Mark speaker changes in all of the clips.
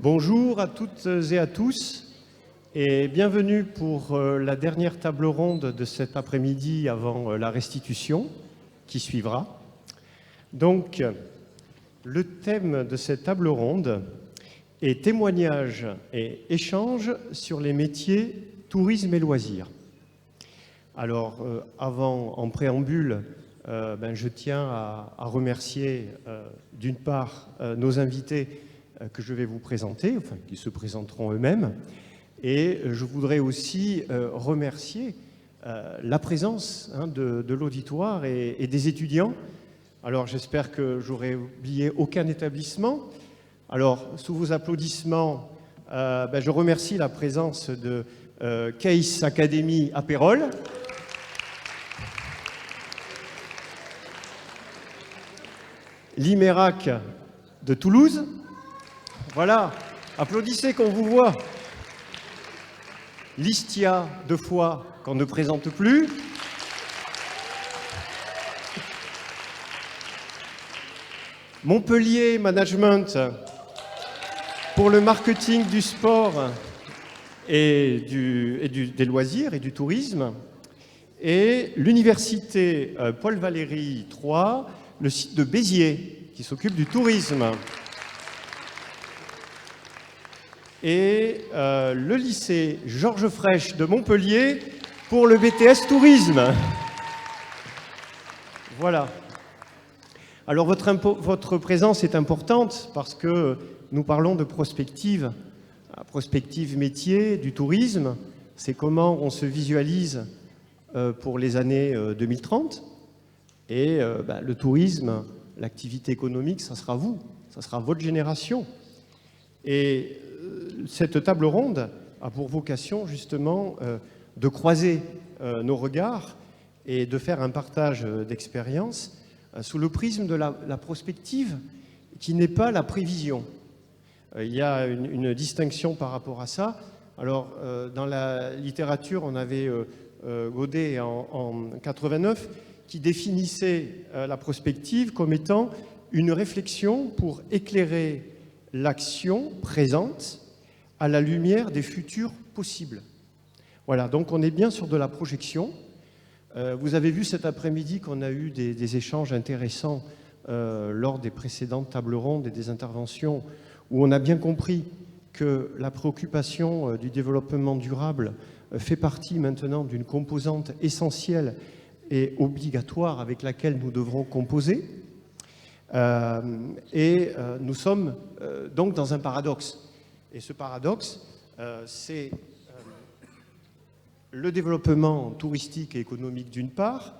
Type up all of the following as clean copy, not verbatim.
Speaker 1: Bonjour à toutes et à tous et bienvenue pour la dernière table ronde de cet après-midi avant la restitution qui suivra. Donc, le thème de cette table ronde est témoignages et échanges sur les métiers tourisme et loisirs. Alors, en préambule, je tiens à remercier d'une part nos invités que je vais vous présenter, enfin qui se présenteront eux-mêmes, et je voudrais aussi remercier la présence de l'auditoire et des étudiants. Alors j'espère que j'aurai oublié aucun établissement. Alors sous vos applaudissements, je remercie la présence de Case Academy à Pérols. L'IMERAC de Toulouse. Voilà, applaudissez qu'on vous voit. L'ISTIA de Foix qu'on ne présente plus. Montpellier Management pour le marketing du sport et des loisirs et du tourisme. Et l'université Paul Valéry III, le site de Béziers qui s'occupe du tourisme. Et le lycée Georges Frêche de Montpellier pour le BTS Tourisme. Voilà. Alors votre présence est importante parce que nous parlons de prospective métier du tourisme. C'est comment on se visualise pour les années 2030. Et le tourisme, l'activité économique, ça sera vous, ça sera votre génération. Et cette table ronde a pour vocation justement de croiser nos regards et de faire un partage d'expériences sous le prisme de la prospective qui n'est pas la prévision. Il y a une distinction par rapport à ça. Alors dans la littérature, on avait Godet en 89 qui définissait la prospective comme étant une réflexion pour éclairer l'action présente à la lumière des futurs possibles. Voilà, donc on est bien sur de la projection. Vous avez vu cet après-midi qu'on a eu des échanges intéressants lors des précédentes tables rondes et des interventions où on a bien compris que la préoccupation du développement durable fait partie maintenant d'une composante essentielle et obligatoire avec laquelle nous devrons composer. Nous sommes donc dans un paradoxe. Et ce paradoxe, c'est le développement touristique et économique d'une part,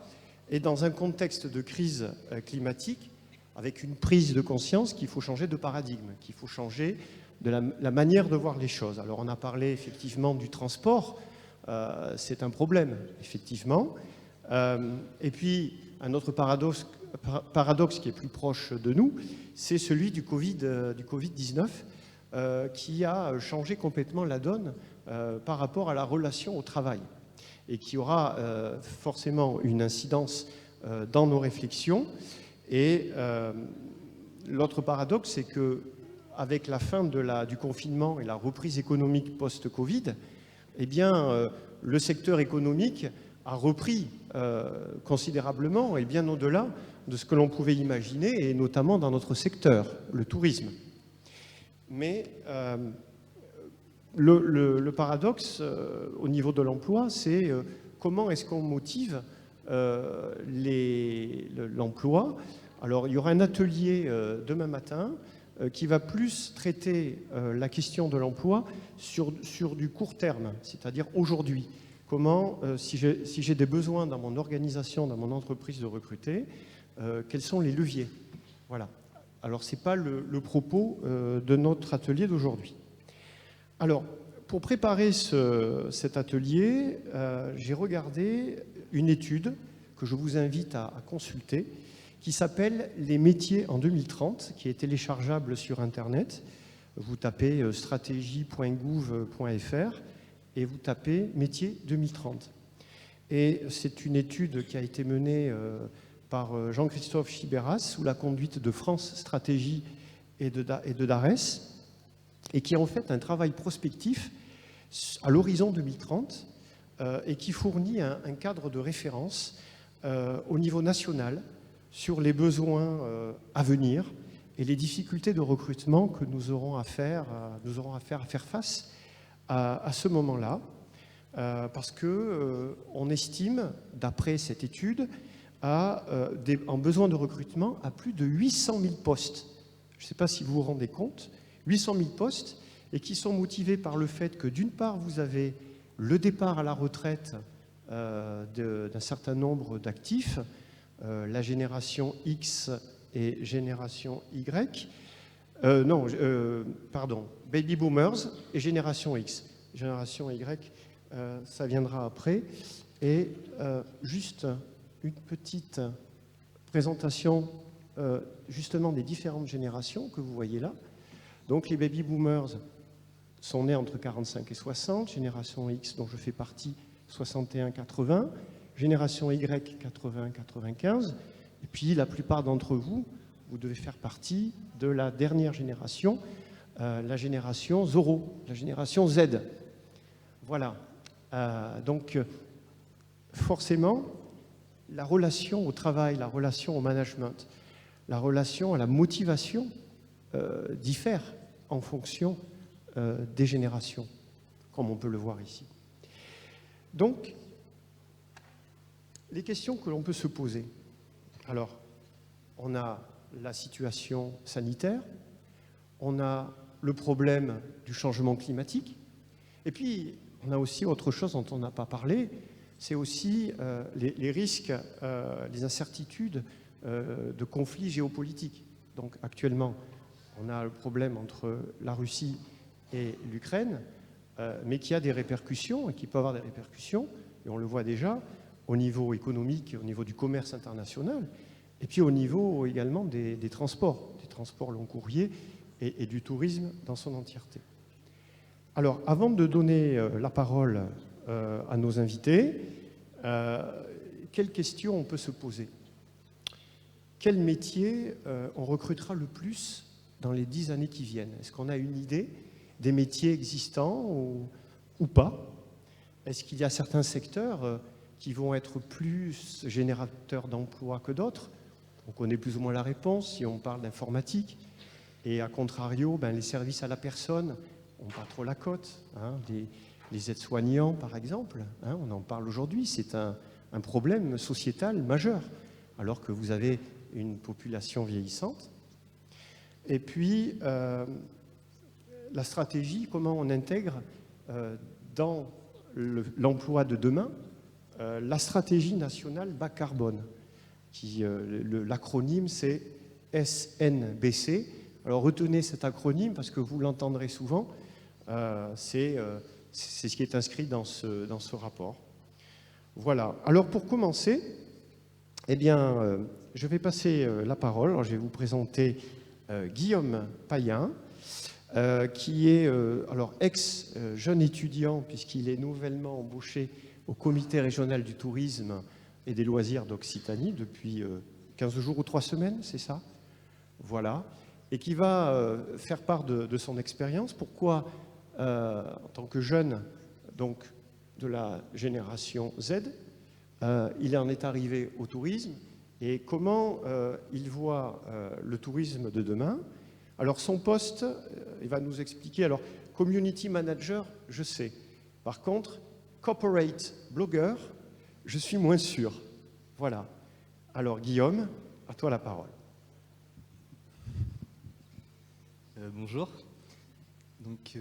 Speaker 1: et dans un contexte de crise climatique, avec une prise de conscience qu'il faut changer de paradigme, qu'il faut changer de la manière de voir les choses. Alors on a parlé effectivement du transport, c'est un problème, effectivement. Et puis un autre paradoxe qui est plus proche de nous, c'est celui du Covid-19 qui a changé complètement la donne par rapport à la relation au travail et qui aura forcément une incidence dans nos réflexions. Et l'autre paradoxe, c'est qu'avec la fin du confinement et la reprise économique post-Covid, eh bien, le secteur économique a repris considérablement et bien au-delà de ce que l'on pouvait imaginer, et notamment dans notre secteur, le tourisme. Mais le paradoxe au niveau de l'emploi, c'est comment est-ce qu'on motive l'emploi. Alors, il y aura un atelier demain matin qui va plus traiter la question de l'emploi sur du court terme, c'est-à-dire aujourd'hui. Comment, si j'ai des besoins dans mon organisation, dans mon entreprise de recruter, quels sont les leviers? Voilà. Alors, ce n'est pas le propos de notre atelier d'aujourd'hui. Alors, pour préparer cet atelier, j'ai regardé une étude que je vous invite à consulter, qui s'appelle « Les métiers en 2030 », qui est téléchargeable sur Internet. Vous tapez stratégie.gouv.fr et vous tapez « Métiers 2030 ». Et c'est une étude qui a été menée par Jean-Christophe Chibéras sous la conduite de France Stratégie et de DARES. et qui est en fait un travail prospectif à l'horizon 2030 et qui fournit un cadre de référence au niveau national sur les besoins à venir et les difficultés de recrutement que nous aurons à faire face à ce moment-là, parce qu'on estime, d'après cette étude, en besoin de recrutement à plus de 800 000 postes. Je ne sais pas si vous vous rendez compte, 800 000 postes, et qui sont motivés par le fait que, d'une part, vous avez le départ à la retraite d'un certain nombre d'actifs, la génération X et génération Y, Baby Boomers et génération X. Génération Y, ça viendra après. Et juste une petite présentation justement des différentes générations que vous voyez là. Donc les Baby Boomers sont nés entre 45 et 60, génération X dont je fais partie 61-80, génération Y 80-95, et puis la plupart d'entre vous, vous devez faire partie de la dernière génération, la génération Zorro, la génération Z. Voilà. Donc forcément, la relation au travail, la relation au management, la relation à la motivation diffère en fonction des générations, comme on peut le voir ici. Donc, les questions que l'on peut se poser. Alors, on a la situation sanitaire, on a le problème du changement climatique, et puis on a aussi autre chose dont on n'a pas parlé, c'est aussi les risques, les incertitudes de conflits géopolitiques. Donc actuellement, on a le problème entre la Russie et l'Ukraine, mais qui a des répercussions, et qui peut avoir des répercussions, et on le voit déjà, au niveau économique, au niveau du commerce international, et puis au niveau également des transports long courrier et du tourisme dans son entièreté. Alors, avant de donner la parole à nos invités, quelles questions on peut se poser? Quel métier on recrutera le plus dans les 10 années qui viennent? Est-ce qu'on a une idée des métiers existants ou pas? Est-ce qu'il y a certains secteurs qui vont être plus générateurs d'emplois que d'autres? On connaît plus ou moins la réponse si on parle d'informatique. Et à contrario, les services à la personne n'ont pas trop la cote. Les aides-soignants, par exemple, on en parle aujourd'hui, c'est un problème sociétal majeur, alors que vous avez une population vieillissante. Et puis, la stratégie, comment on intègre dans l'emploi de demain la stratégie nationale bas carbone, qui l'acronyme c'est SNBC. Alors retenez cet acronyme parce que vous l'entendrez souvent, c'est ce qui est inscrit dans ce rapport. Voilà, alors pour commencer, eh bien, je vais passer la parole. Alors, je vais vous présenter Guillaume Payen, qui est ex-jeune étudiant, puisqu'il est nouvellement embauché au Comité régional du tourisme et des loisirs d'Occitanie depuis 15 jours ou 3 semaines, c'est ça? Voilà. Et qui va faire part de son expérience. Pourquoi, en tant que jeune donc, de la génération Z, il en est arrivé au tourisme et comment il voit le tourisme de demain. Alors son poste, il va nous expliquer. Alors, community manager, je sais. Par contre, corporate blogger, je suis moins sûr. Voilà. Alors Guillaume, à toi la parole.
Speaker 2: Bonjour. Donc,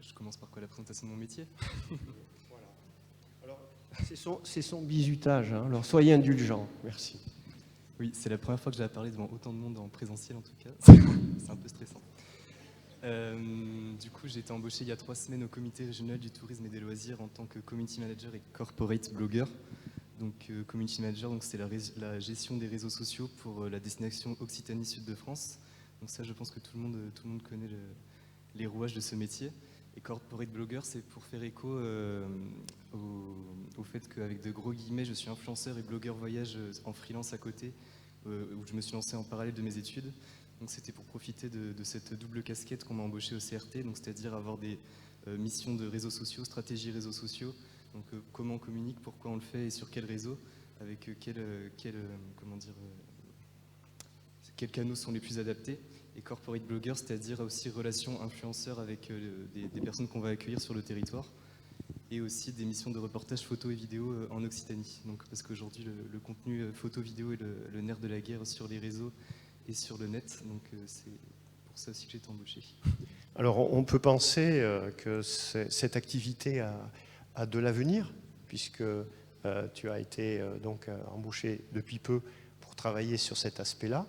Speaker 2: je commence par quoi? La présentation de mon métier.
Speaker 1: Voilà. Alors, c'est son bizutage, alors soyez indulgents. Merci.
Speaker 2: Oui, c'est la première fois que j'ai à parler devant autant de monde en présentiel en tout cas. C'est un peu stressant. Du coup, j'ai été embauché il y a 3 semaines au Comité régional du tourisme et des loisirs en tant que community manager et corporate blogger. Donc, community manager, donc c'est la gestion des réseaux sociaux pour la destination Occitanie Sud de France. Donc ça, je pense que tout le monde connaît les rouages de ce métier. Et corporate blogger, c'est pour faire écho au fait qu'avec de gros guillemets, je suis influenceur et blogueur voyage en freelance à côté, où je me suis lancé en parallèle de mes études. Donc c'était pour profiter de cette double casquette qu'on m'a embauché au CRT, donc c'est-à-dire avoir des missions de réseaux sociaux, stratégie réseaux sociaux, donc comment on communique, pourquoi on le fait et sur quel réseau, avec quels canaux sont les plus adaptés, et corporate blogger, c'est-à-dire aussi relations influenceurs avec des personnes qu'on va accueillir sur le territoire, et aussi des missions de reportage photo et vidéo en Occitanie. Donc, parce qu'aujourd'hui, le contenu photo-vidéo est le nerf de la guerre sur les réseaux et sur le net, donc c'est pour ça aussi que j'ai été embauché.
Speaker 1: Alors, on peut penser que cette activité a de l'avenir, puisque tu as été donc embauché depuis peu pour travailler sur cet aspect-là.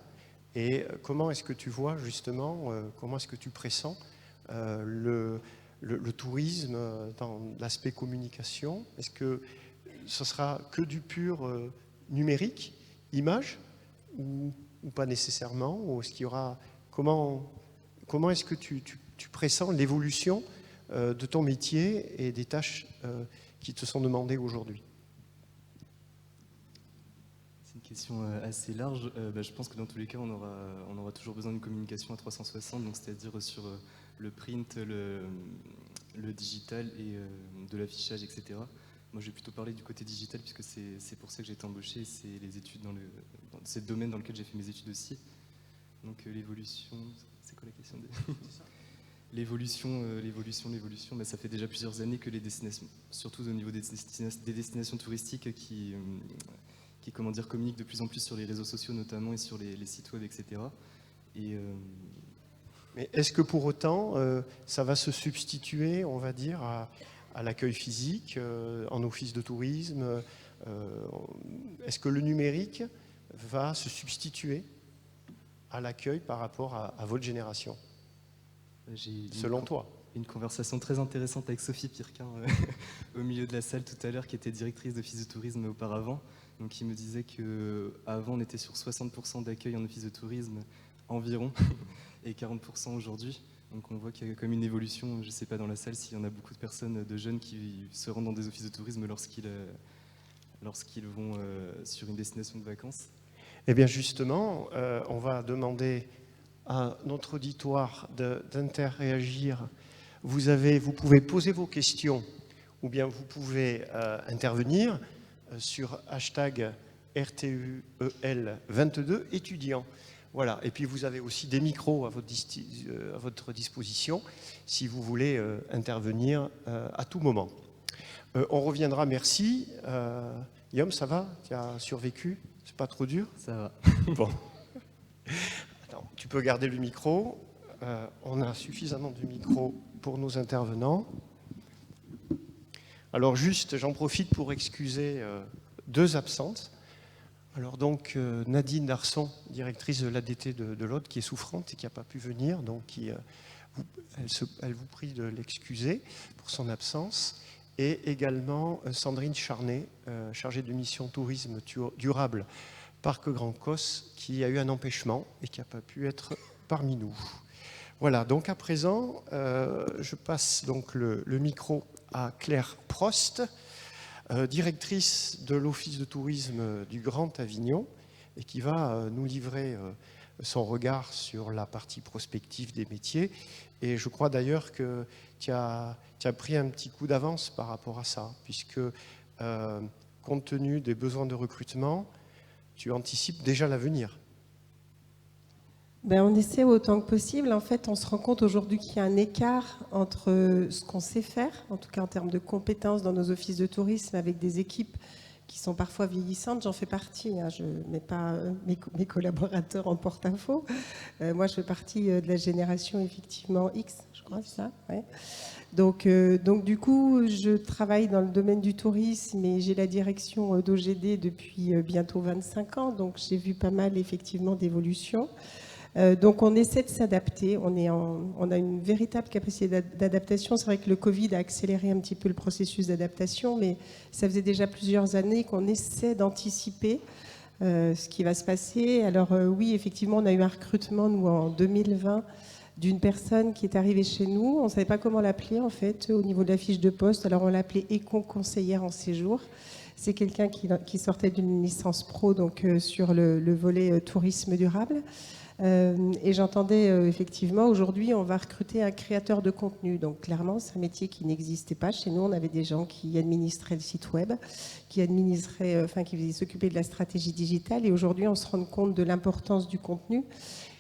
Speaker 1: Et comment est-ce que tu vois justement, comment est-ce que tu pressens le tourisme dans l'aspect communication? Est-ce que ce sera que du pur numérique, image, ou pas nécessairement? Ou est-ce qu'il y aura, comment est-ce que tu pressens l'évolution de ton métier et des tâches qui te sont demandées aujourd'hui?
Speaker 2: C'est une question assez large. Je pense que dans tous les cas, on aura toujours besoin d'une communication à 360, donc c'est-à-dire sur le print, le digital et de l'affichage, etc. Moi, je vais plutôt parler du côté digital, puisque c'est pour ça que j'ai été embauché, c'est les études dans ce domaine dans lequel j'ai fait mes études aussi. Donc l'évolution, c'est quoi la question L'évolution, ça fait déjà plusieurs années que les destinations, surtout au niveau des destinations touristiques qui communiquent de plus en plus sur les réseaux sociaux notamment et sur les sites web, etc.
Speaker 1: Mais est-ce que pour autant, ça va se substituer, on va dire, à l'accueil physique, en office de tourisme? Est-ce que le numérique va se substituer à l'accueil par rapport à votre génération, selon toi?
Speaker 2: Une conversation très intéressante avec Sophie Pirquin au milieu de la salle tout à l'heure, qui était directrice d'office de tourisme auparavant. Donc il me disait qu'avant on était sur 60% d'accueil en office de tourisme environ et 40% aujourd'hui. Donc on voit qu'il y a comme une évolution. Je ne sais pas dans la salle s'il y en a beaucoup de personnes, de jeunes qui se rendent dans des offices de tourisme lorsqu'ils vont sur une destination de vacances.
Speaker 1: Eh bien justement, on va demander à notre auditoire d'interréagir. Vous pouvez poser vos questions ou bien vous pouvez intervenir sur hashtag RTUEL22 étudiants. Voilà. Et puis vous avez aussi des micros à votre disposition si vous voulez intervenir à tout moment. On reviendra, merci. Guillaume, ça va? Tu as survécu? C'est pas trop dur?
Speaker 2: Ça va.
Speaker 1: Bon. Attends, tu peux garder le micro. On a suffisamment de micros pour nos intervenants. Alors juste, j'en profite pour excuser deux absentes. Alors donc Nadine Darson, directrice de l'ADT de l'Aude, qui est souffrante et qui n'a pas pu venir, donc elle vous prie de l'excuser pour son absence. Et également Sandrine Charnet, chargée de mission tourisme durable Parc Grand Cos, qui a eu un empêchement et qui n'a pas pu être parmi nous. Voilà, donc à présent, je passe donc le micro à Claire Prost, directrice de l'Office de tourisme du Grand Avignon, et qui va nous livrer son regard sur la partie prospective des métiers. Et je crois d'ailleurs que tu as pris un petit coup d'avance par rapport à ça, puisque compte tenu des besoins de recrutement, tu anticipes déjà l'avenir.
Speaker 3: On essaie autant que possible. En fait, on se rend compte aujourd'hui qu'il y a un écart entre ce qu'on sait faire, en tout cas en termes de compétences dans nos offices de tourisme, avec des équipes qui sont parfois vieillissantes. J'en fais partie, je ne mets pas mes collaborateurs en porte-à-faux. Moi, je fais partie de la génération, effectivement, X, je crois, c'est ça, ouais. Donc, du coup, je travaille dans le domaine du tourisme et j'ai la direction d'OGD depuis bientôt 25 ans. Donc, j'ai vu pas mal, effectivement, d'évolutions. Donc on essaie de s'adapter, on a une véritable capacité d'adaptation. C'est vrai que le Covid a accéléré un petit peu le processus d'adaptation, mais ça faisait déjà plusieurs années qu'on essaie d'anticiper ce qui va se passer. Alors oui, effectivement, on a eu un recrutement, nous, en 2020, d'une personne qui est arrivée chez nous. On ne savait pas comment l'appeler, en fait, au niveau de la fiche de poste. Alors on l'appelait éco-conseillère en séjour. C'est quelqu'un qui sortait d'une licence pro, donc sur le volet tourisme durable. Et j'entendais effectivement, aujourd'hui, on va recruter un créateur de contenu. Donc clairement, c'est un métier qui n'existait pas. Chez nous, on avait des gens qui administraient le site web, qui qui s'occupaient de la stratégie digitale. Et aujourd'hui, on se rend compte de l'importance du contenu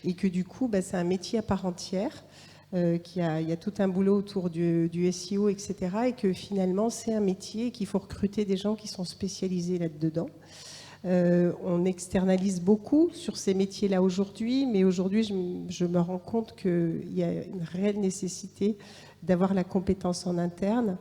Speaker 3: et que du coup, c'est un métier à part entière. Il y a tout un boulot autour du SEO, etc. Et que finalement, c'est un métier qu'il faut recruter des gens qui sont spécialisés là-dedans. On externalise beaucoup sur ces métiers-là aujourd'hui, mais aujourd'hui, je me rends compte qu'il y a une réelle nécessité d'avoir la compétence en interne.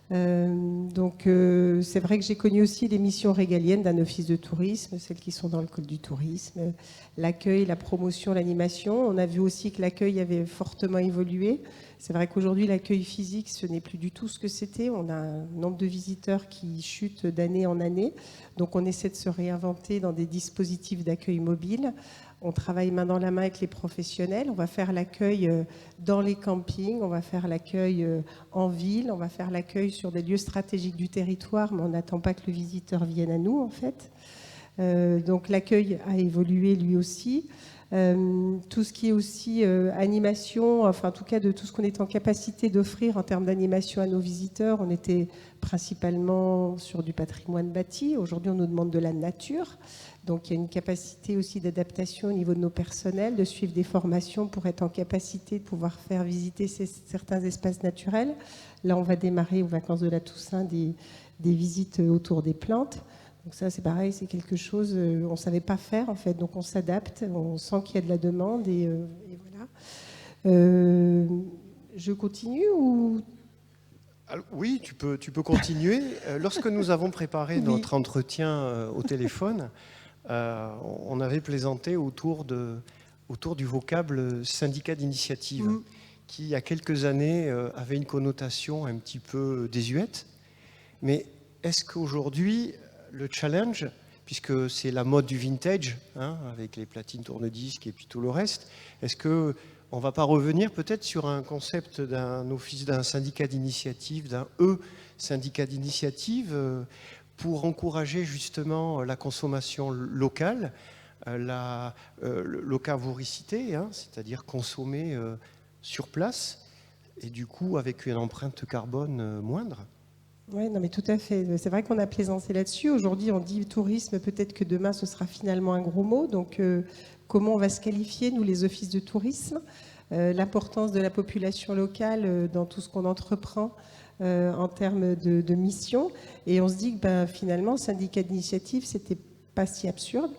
Speaker 3: C'est vrai que j'ai connu aussi les missions régaliennes d'un office de tourisme, celles qui sont dans le code du tourisme, l'accueil, la promotion, l'animation. On a vu aussi que l'accueil avait fortement évolué. C'est vrai qu'aujourd'hui, l'accueil physique, ce n'est plus du tout ce que c'était. On a un nombre de visiteurs qui chute d'année en année. Donc, on essaie de se réinventer dans des dispositifs d'accueil mobile. On travaille main dans la main avec les professionnels. On va faire l'accueil dans les campings, on va faire l'accueil en ville, on va faire l'accueil sur des lieux stratégiques du territoire, mais on n'attend pas que le visiteur vienne à nous, en fait. Donc, l'accueil a évolué lui aussi. Tout ce qui est aussi animation, enfin en tout cas de tout ce qu'on est en capacité d'offrir en termes d'animation à nos visiteurs, on était principalement sur du patrimoine bâti. Aujourd'hui, on nous demande de la nature. Donc il y a une capacité aussi d'adaptation au niveau de nos personnels, de suivre des formations pour être en capacité de pouvoir faire visiter certains espaces naturels. Là, on va démarrer aux vacances de la Toussaint des visites autour des plantes. Donc ça, c'est pareil, c'est quelque chose on ne savait pas faire en fait, donc on s'adapte, on sent qu'il y a de la demande et voilà. Je continue ou...
Speaker 1: Alors, oui, tu peux continuer. Lorsque nous avons préparé notre entretien au téléphone, on avait plaisanté autour du vocable syndicat d'initiative, qui il y a quelques années avait une connotation un petit peu désuète. Mais est-ce qu'aujourd'hui, le challenge, puisque c'est la mode du vintage, avec les platines tourne-disques et puis tout le reste, est-ce qu'on ne va pas revenir peut-être sur un concept d'un syndicat d'initiative, d'un syndicat d'initiative, pour encourager justement la consommation locale, la locavouricité, c'est-à-dire consommer sur place, et du coup avec une empreinte carbone moindre?
Speaker 3: Oui, non, mais tout à fait. C'est vrai qu'on a plaisanté là-dessus. Aujourd'hui, on dit tourisme, peut-être que demain, ce sera finalement un gros mot. Donc, comment on va se qualifier, nous, les offices de tourisme, l'importance de la population locale dans tout ce qu'on entreprend en termes de mission. Et on se dit que finalement, syndicat d'initiative, c'était pas si absurde.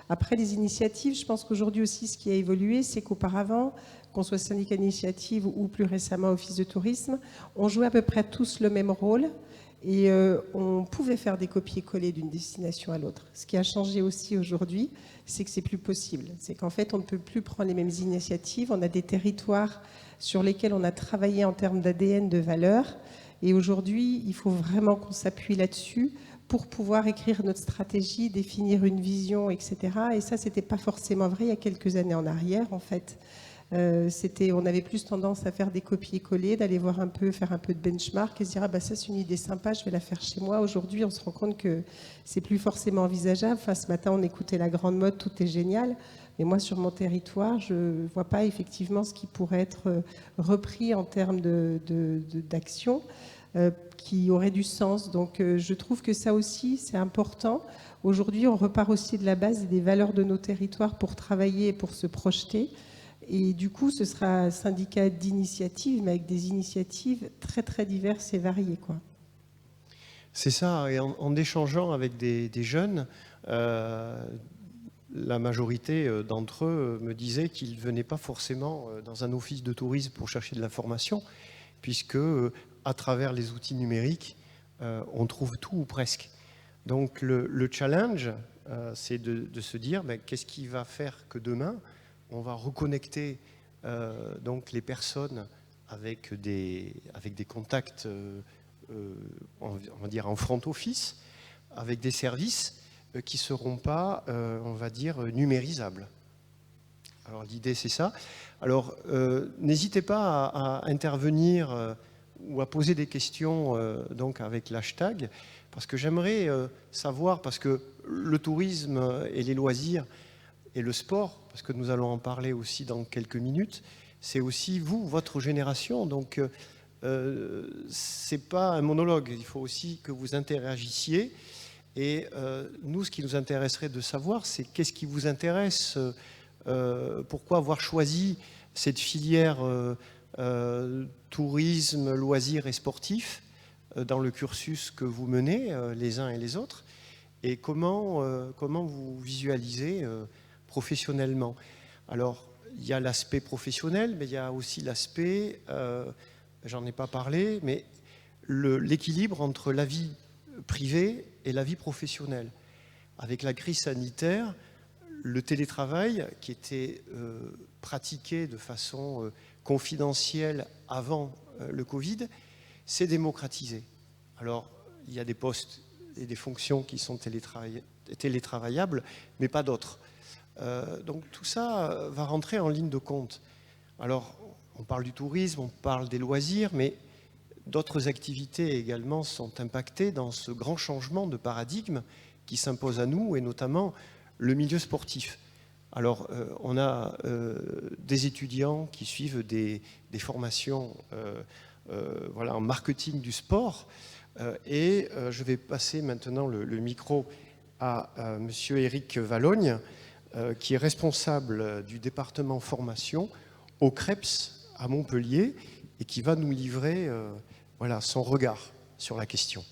Speaker 3: Après, les initiatives, je pense qu'aujourd'hui aussi, ce qui a évolué, c'est qu'auparavant, qu'on soit syndicat d'initiative ou plus récemment office de tourisme, on jouait à peu près tous le même rôle. Et on pouvait faire des copier-coller d'une destination à l'autre. Ce qui a changé aussi aujourd'hui, c'est que c'est plus possible. C'est qu'en fait, on ne peut plus prendre les mêmes initiatives. On a des territoires sur lesquels on a travaillé en termes d'ADN, de valeurs. Et aujourd'hui, il faut vraiment qu'on s'appuie là-dessus pour pouvoir écrire notre stratégie, définir une vision, etc. Et ça, c'était pas forcément vrai il y a quelques années en arrière, en fait. On avait plus tendance à faire des copier-coller, d'aller voir faire un peu de benchmark et se dire ça c'est une idée sympa, je vais la faire chez moi. Aujourd'hui, on se rend compte que c'est plus forcément envisageable. Enfin, ce matin, on écoutait la grande mode, tout est génial. Mais moi, sur mon territoire, je ne vois pas effectivement ce qui pourrait être repris en termes d'action qui aurait du sens. Donc, je trouve que ça aussi, c'est important. Aujourd'hui, on repart aussi de la base et des valeurs de nos territoires pour travailler et pour se projeter. Et du coup, ce sera un syndicat d'initiative, mais avec des initiatives très, très diverses et variées, quoi.
Speaker 1: C'est ça, et en échangeant avec des jeunes, la majorité d'entre eux me disaient qu'ils ne venaient pas forcément dans un office de tourisme pour chercher de l'information, puisque à travers les outils numériques, on trouve tout ou presque. Donc le challenge, c'est de se dire qu'est-ce qui va faire que demain, on va reconnecter donc les personnes avec des contacts, on va dire en front office, avec des services qui ne seront pas, on va dire, numérisables. Alors l'idée, c'est ça. Alors, n'hésitez pas à intervenir ou à poser des questions donc avec l'hashtag, parce que j'aimerais savoir, parce que le tourisme et les loisirs, Et le sport, parce que nous allons en parler aussi dans quelques minutes, c'est aussi vous, votre génération. Donc, ce n'est pas un monologue. Il faut aussi que vous interagissiez. Et nous, ce qui nous intéresserait de savoir, c'est qu'est-ce qui vous intéresse, pourquoi avoir choisi cette filière tourisme, loisirs et sportifs dans le cursus que vous menez les uns et les autres, et comment vous visualisez professionnellement. Alors, il y a l'aspect professionnel, mais il y a aussi l'aspect, j'en ai pas parlé, mais l'équilibre entre la vie privée et la vie professionnelle. Avec la crise sanitaire, le télétravail qui était pratiqué de façon confidentielle avant le Covid s'est démocratisé. Alors, il y a des postes et des fonctions qui sont télétravaillables, mais pas d'autres. Donc tout ça va rentrer en ligne de compte. Alors, on parle du tourisme, on parle des loisirs, mais d'autres activités également sont impactées dans ce grand changement de paradigme qui s'impose à nous, et notamment le milieu sportif. Alors, on a des étudiants qui suivent des formations voilà, en marketing du sport, et je vais passer maintenant le micro à monsieur Éric Valogne, qui est responsable du département formation au CREPS à Montpellier, et qui va nous livrer voilà, son regard sur la question.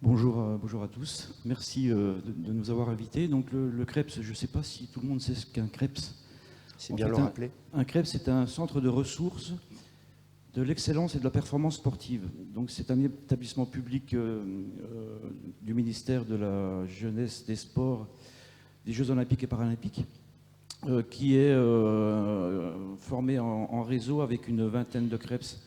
Speaker 4: Bonjour, bonjour à tous. Merci de nous avoir invités. Donc le CREPS, je ne sais pas si tout le monde sait ce qu'est un CREPS.
Speaker 1: C'est bien le rappeler.
Speaker 4: Un CREPS, c'est un centre de ressources de l'excellence et de la performance sportive. Donc c'est un établissement public du ministère de la Jeunesse, des Sports, des Jeux Olympiques et Paralympiques, qui est formé en réseau avec une vingtaine de CREPS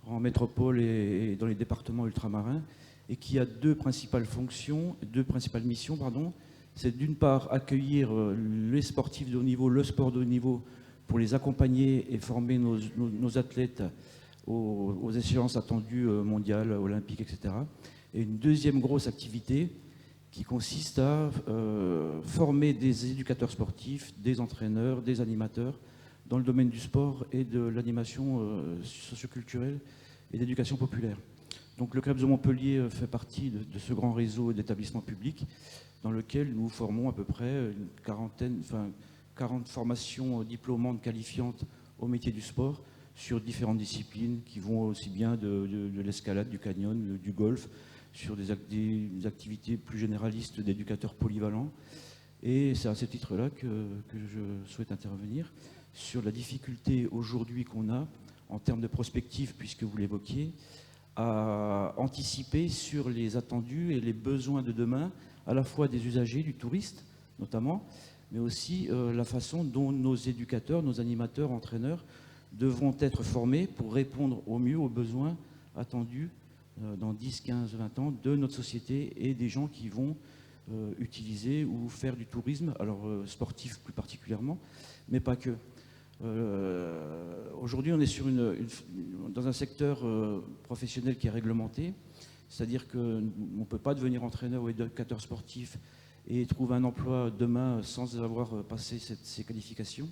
Speaker 4: en métropole et dans les départements ultramarins, et qui a deux principales missions. C'est d'une part accueillir les sportifs de haut niveau, le sport de haut niveau, pour les accompagner et former nos athlètes aux échéances attendues mondiales, olympiques, etc. Et une deuxième grosse activité qui consiste à former des éducateurs sportifs, des entraîneurs, des animateurs dans le domaine du sport et de l'animation socioculturelle et d'éducation populaire. Donc le CREPS de Montpellier fait partie de ce grand réseau d'établissements publics dans lequel nous formons à peu près 40 formations diplômantes qualifiantes au métier du sport sur différentes disciplines qui vont aussi bien de l'escalade, du canyon, du golf, sur des activités plus généralistes d'éducateurs polyvalents. Et c'est à ce titre-là que je souhaite intervenir sur la difficulté aujourd'hui qu'on a en termes de prospective, puisque vous l'évoquiez, à anticiper sur les attendus et les besoins de demain, à la fois des usagers, du touriste notamment, mais aussi la façon dont nos éducateurs, nos animateurs, entraîneurs devront être formés pour répondre au mieux aux besoins attendus dans 10, 15, 20 ans de notre société et des gens qui vont utiliser ou faire du tourisme, alors sportif plus particulièrement, mais pas que. Aujourd'hui, on est dans un secteur professionnel qui est réglementé, c'est-à-dire qu'on ne peut pas devenir entraîneur ou éducateur sportif et trouver un emploi demain sans avoir passé ces qualifications.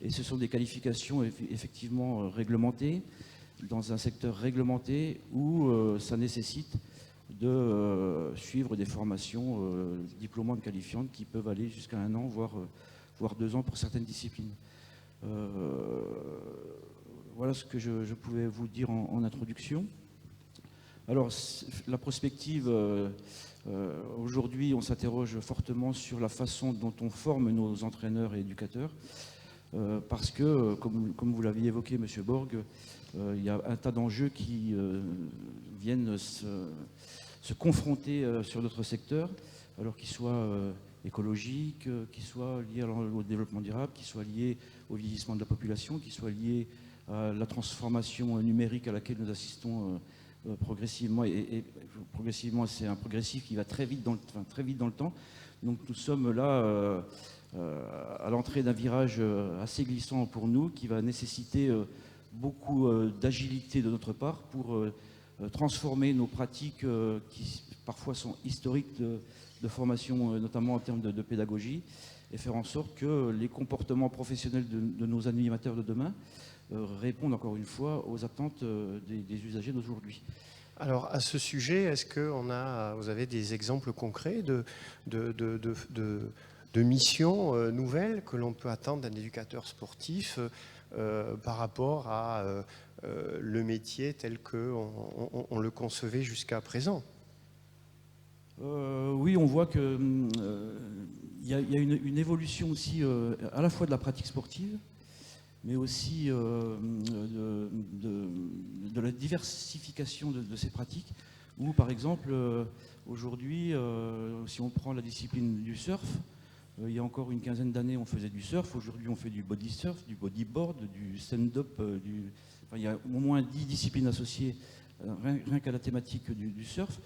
Speaker 4: Et ce sont des qualifications effectivement réglementées, dans un secteur réglementé où ça nécessite de suivre des formations diplômantes qualifiantes qui peuvent aller jusqu'à 1 an, voire 2 ans pour certaines disciplines. Voilà ce que je pouvais vous dire en introduction. Alors, la prospective, aujourd'hui, on s'interroge fortement sur la façon dont on forme nos entraîneurs et éducateurs, parce que, comme vous l'aviez évoqué, M. Borg, il y a un tas d'enjeux qui viennent se confronter sur notre secteur, alors qu'ils soient écologiques, qui soient liés au développement durable, qui soient liés au vieillissement de la population, qui soient liés à la transformation numérique à laquelle nous assistons progressivement. Et progressivement, c'est un progressif qui va très vite dans le temps. Donc nous sommes là à l'entrée d'un virage assez glissant pour nous, qui va nécessiter beaucoup d'agilité de notre part pour transformer nos pratiques qui parfois sont historiques de formation, notamment en termes de pédagogie, et faire en sorte que les comportements professionnels de nos animateurs de demain répondent encore une fois aux attentes des usagers d'aujourd'hui.
Speaker 1: Alors, à ce sujet, est-ce que vous avez des exemples concrets de missions nouvelles que l'on peut attendre d'un éducateur sportif par rapport à le métier tel qu'on le concevait jusqu'à présent?
Speaker 4: Oui, on voit qu'il y a une évolution aussi à la fois de la pratique sportive, mais aussi de la diversification de ces pratiques, où par exemple, aujourd'hui, si on prend la discipline du surf, il y a encore une quinzaine d'années, on faisait du surf. Aujourd'hui, on fait du body surf, du bodyboard, du stand-up. Enfin, il y a au moins 10 disciplines associées, rien qu'à la thématique du surf,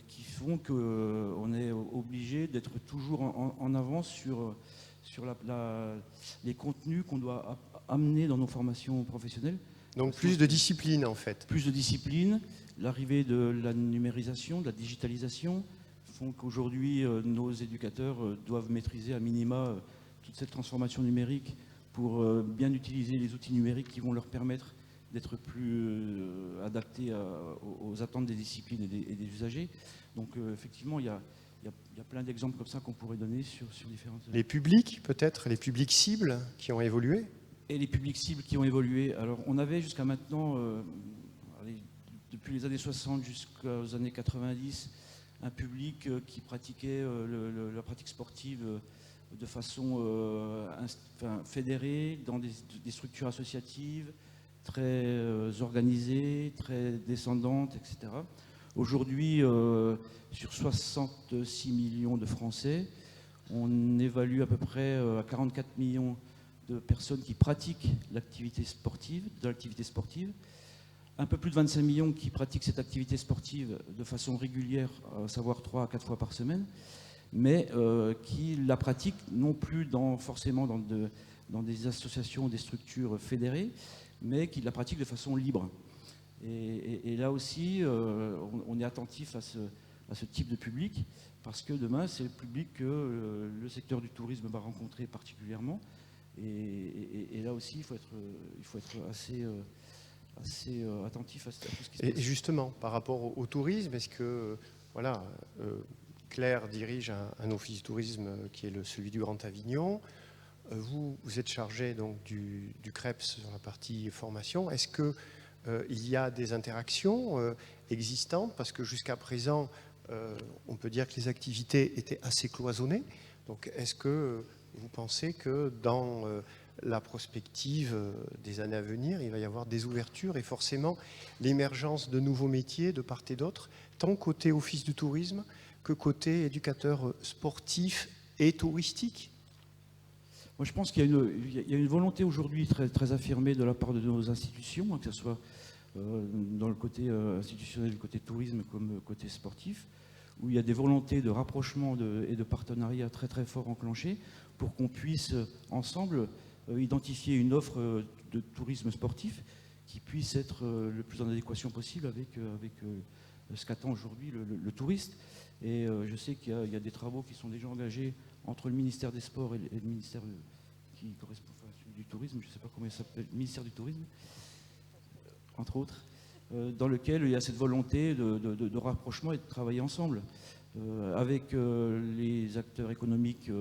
Speaker 4: qui font qu'on est obligé d'être toujours en avance sur les contenus qu'on doit amener dans nos formations professionnelles.
Speaker 1: Donc plus de discipline, en fait.
Speaker 4: Plus de discipline, l'arrivée de la numérisation, de la digitalisation, font qu'aujourd'hui, nos éducateurs doivent maîtriser à minima toute cette transformation numérique pour bien utiliser les outils numériques qui vont leur permettre d'être plus adaptés aux attentes des disciplines et des usagers. Donc effectivement, il y a plein d'exemples comme ça qu'on pourrait donner sur différentes...
Speaker 1: Les publics, peut-être, les publics cibles qui ont évolué?
Speaker 4: Et les publics cibles qui ont évolué. Alors on avait jusqu'à maintenant, depuis les années 60 jusqu'aux années 90, un public qui pratiquait la pratique sportive de façon fédérée, dans des structures associatives, très organisées, très descendantes, etc. Aujourd'hui, sur 66 millions de Français, on évalue à peu près à 44 millions de personnes qui pratiquent de l'activité sportive, un peu plus de 25 millions qui pratiquent cette activité sportive de façon régulière, à savoir 3 à 4 fois par semaine, mais qui la pratiquent non plus forcément dans des associations ou des structures fédérées, mais qui la pratiquent de façon libre. Et là aussi, on est attentif à ce type de public, parce que demain, c'est le public que le secteur du tourisme va rencontrer particulièrement. Et là aussi, il faut être assez attentif à tout ce qui se passe.
Speaker 1: Et justement, par rapport au tourisme, est-ce que, Claire dirige un office du tourisme qui est celui du Grand Avignon. Vous êtes chargé donc du CREPS sur la partie formation. Est-ce qu'il y a des interactions existantes? Parce que jusqu'à présent, on peut dire que les activités étaient assez cloisonnées. Donc, est-ce que vous pensez que dans la prospective des années à venir, il va y avoir des ouvertures et forcément l'émergence de nouveaux métiers de part et d'autre, tant côté office du tourisme que côté éducateur sportif et touristique?
Speaker 4: Moi, je pense qu'il y a une volonté aujourd'hui très, très affirmée de la part de nos institutions, que ce soit dans le côté institutionnel, le côté tourisme comme côté sportif, où il y a des volontés de rapprochement et de partenariat très très forts enclenchés pour qu'on puisse ensemble identifier une offre de tourisme sportif qui puisse être le plus en adéquation possible avec ce qu'attend aujourd'hui le touriste. Et je sais qu'il y a des travaux qui sont déjà engagés entre le ministère des Sports et le ministère qui correspond du Tourisme, je ne sais pas comment il s'appelle, le ministère du Tourisme, entre autres, dans lequel il y a cette volonté de rapprochement et de travailler ensemble avec les acteurs économiques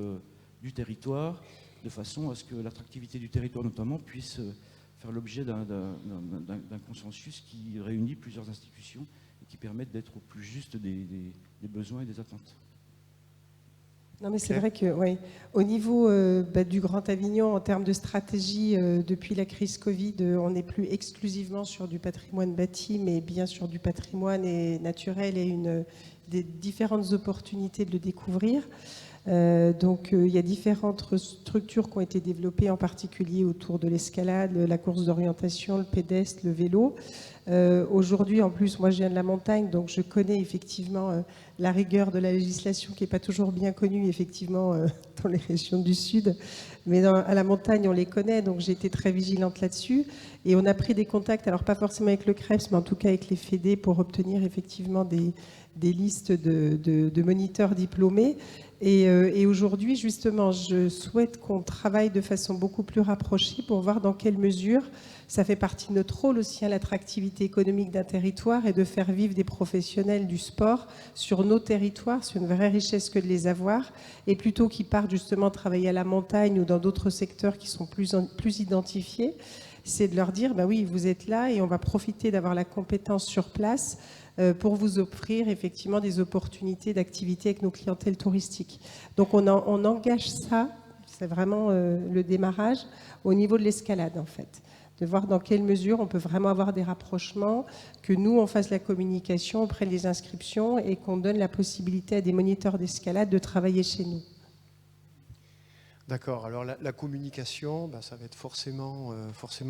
Speaker 4: du territoire, de façon à ce que l'attractivité du territoire notamment puisse faire l'objet d'un consensus qui réunit plusieurs institutions et qui permette d'être au plus juste des besoins et des attentes.
Speaker 3: Non, mais c'est vrai que, ouais, au niveau du Grand Avignon, en termes de stratégie, depuis la crise Covid, on n'est plus exclusivement sur du patrimoine bâti, mais bien sur du patrimoine naturel et des différentes opportunités de le découvrir. Donc, il y a différentes structures qui ont été développées, en particulier autour de l'escalade, la course d'orientation, le pédestre, le vélo. Aujourd'hui, en plus, moi je viens de la montagne, donc je connais effectivement la rigueur de la législation qui n'est pas toujours bien connue effectivement dans les régions du Sud. Mais à la montagne, on les connaît, donc j'ai été très vigilante là-dessus. Et on a pris des contacts, alors pas forcément avec le CREPS, mais en tout cas avec les fédés pour obtenir effectivement des listes de moniteurs diplômés. Et aujourd'hui, justement, je souhaite qu'on travaille de façon beaucoup plus rapprochée pour voir dans quelle mesure ça fait partie de notre rôle aussi, à l'attractivité économique d'un territoire et de faire vivre des professionnels du sport sur nos territoires. C'est une vraie richesse que de les avoir. Et plutôt qu'ils partent justement travailler à la montagne ou dans d'autres secteurs qui sont plus identifiés, c'est de leur dire, bah oui, vous êtes là et on va profiter d'avoir la compétence sur place pour vous offrir effectivement des opportunités d'activité avec nos clientèles touristiques. Donc on engage ça, c'est vraiment le démarrage, au niveau de l'escalade en fait. De voir dans quelle mesure on peut vraiment avoir des rapprochements, que nous, on fasse la communication, on prenne les inscriptions et qu'on donne la possibilité à des moniteurs d'escalade de travailler chez nous.
Speaker 1: D'accord, alors la communication, ben, ça va être forcément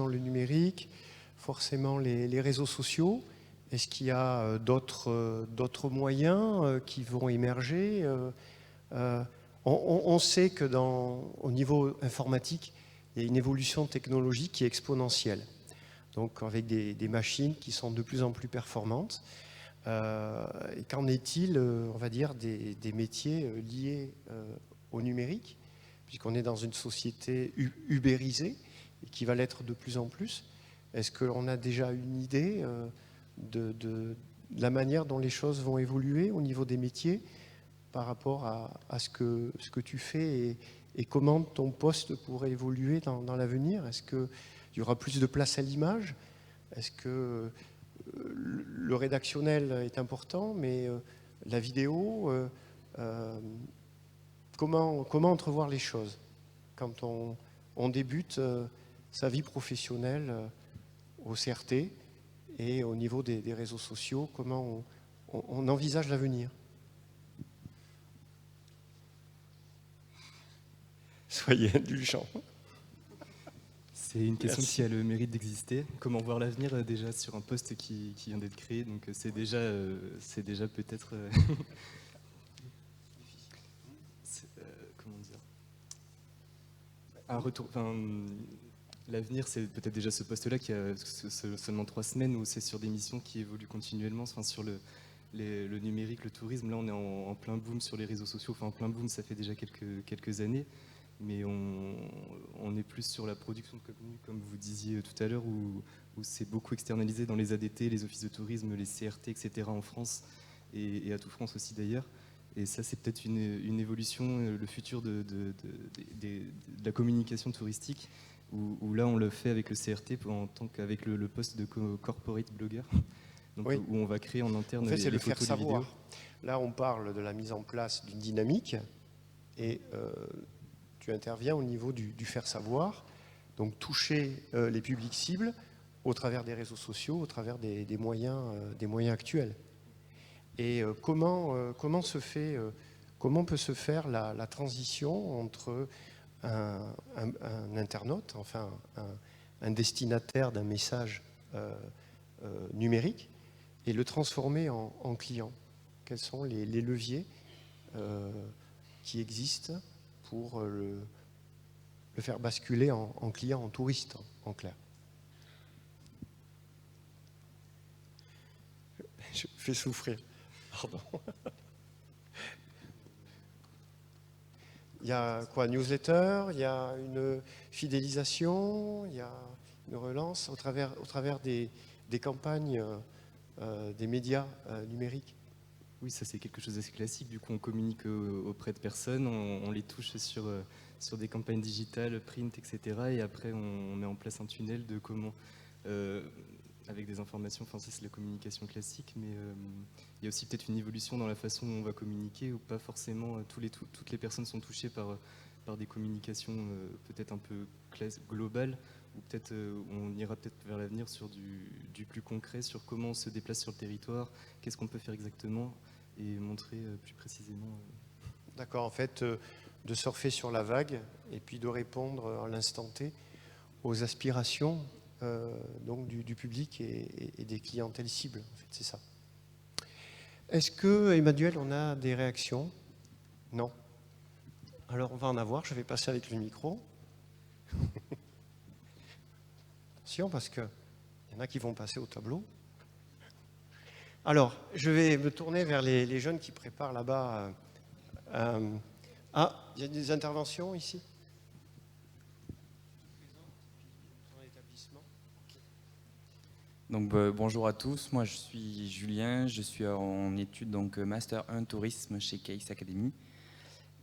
Speaker 1: le numérique, forcément les réseaux sociaux. Est-ce qu'il y a d'autres moyens qui vont émerger on sait que au niveau informatique, il y a une évolution technologique qui est exponentielle. Donc avec des machines qui sont de plus en plus performantes. Et qu'en est-il, on va dire, des métiers liés au numérique, puisqu'on est dans une société ubérisée et qui va l'être de plus en plus. Est-ce qu'on a déjà une idée de la manière dont les choses vont évoluer au niveau des métiers par rapport à ce que tu fais et comment ton poste pourrait évoluer dans l'avenir? Est-ce qu'il y aura plus de place à l'image? Est-ce que le rédactionnel est important, mais la vidéo, comment entrevoir les choses quand on débute sa vie professionnelle au CRT et au niveau des réseaux sociaux, comment on envisage l'avenir? Soyez indulgents.
Speaker 2: C'est une question
Speaker 1: Merci.
Speaker 2: qui a le mérite d'exister. Comment voir l'avenir déjà sur un poste qui vient d'être créé, donc c'est déjà peut-être... comment dire, un retour... L'avenir, c'est peut-être déjà ce poste-là qui a seulement 3 semaines, où c'est sur des missions qui évoluent continuellement, sur le numérique, le tourisme. Là, on est en plein boom sur les réseaux sociaux. Enfin, en plein boom, ça fait déjà quelques années. Mais on est plus sur la production de contenu, comme vous disiez tout à l'heure, où c'est beaucoup externalisé dans les ADT, les offices de tourisme, les CRT, etc. en France, et à tout France aussi d'ailleurs. Et ça, c'est peut-être une évolution, le futur de la communication touristique, où là, on le fait avec le CRT en tant qu'avec le poste de corporate blogger, donc, oui. Où on va créer en interne
Speaker 1: en fait, c'est le
Speaker 2: photos,
Speaker 1: faire savoir. Là, on parle de la mise en place d'une dynamique, et tu interviens au niveau du faire savoir, donc toucher les publics cibles au travers des réseaux sociaux, au travers des moyens actuels. Et comment peut se faire la transition entre un internaute, enfin un destinataire d'un message numérique, et le transformer en client? Quels sont les leviers qui existent pour le faire basculer en client, en touriste, en clair? Je fais souffrir. Pardon. Il y a quoi? Newsletter, il y a une fidélisation, il y a une relance au travers des campagnes des médias numériques.
Speaker 2: Oui, ça c'est quelque chose d'assez classique. Du coup, on communique auprès de personnes, on les touche sur des campagnes digitales, print, etc. Et après, on met en place un tunnel de comment, avec des informations. Enfin, ça c'est la communication classique, mais il y a aussi peut-être une évolution dans la façon dont on va communiquer, où pas forcément toutes les personnes sont touchées par des communications peut-être un peu globales, ou peut-être on ira peut-être vers l'avenir sur du plus concret, sur comment on se déplace sur le territoire, qu'est-ce qu'on peut faire exactement, et montrer plus précisément.
Speaker 1: D'accord, en fait, de surfer sur la vague et puis de répondre à l'instant T aux aspirations donc du public et des clientèles cibles. En fait, c'est ça. Est-ce que, Emmanuel, on a des réactions? Non. Alors, on va en avoir. Je vais passer avec le micro. Attention, parce qu'il y en a qui vont passer au tableau. Alors, je vais me tourner vers les jeunes qui préparent là-bas. Ah, il y a des interventions ici?
Speaker 5: Donc bonjour à tous, moi je suis Julien, je suis en études donc Master 1 Tourisme chez Case Academy.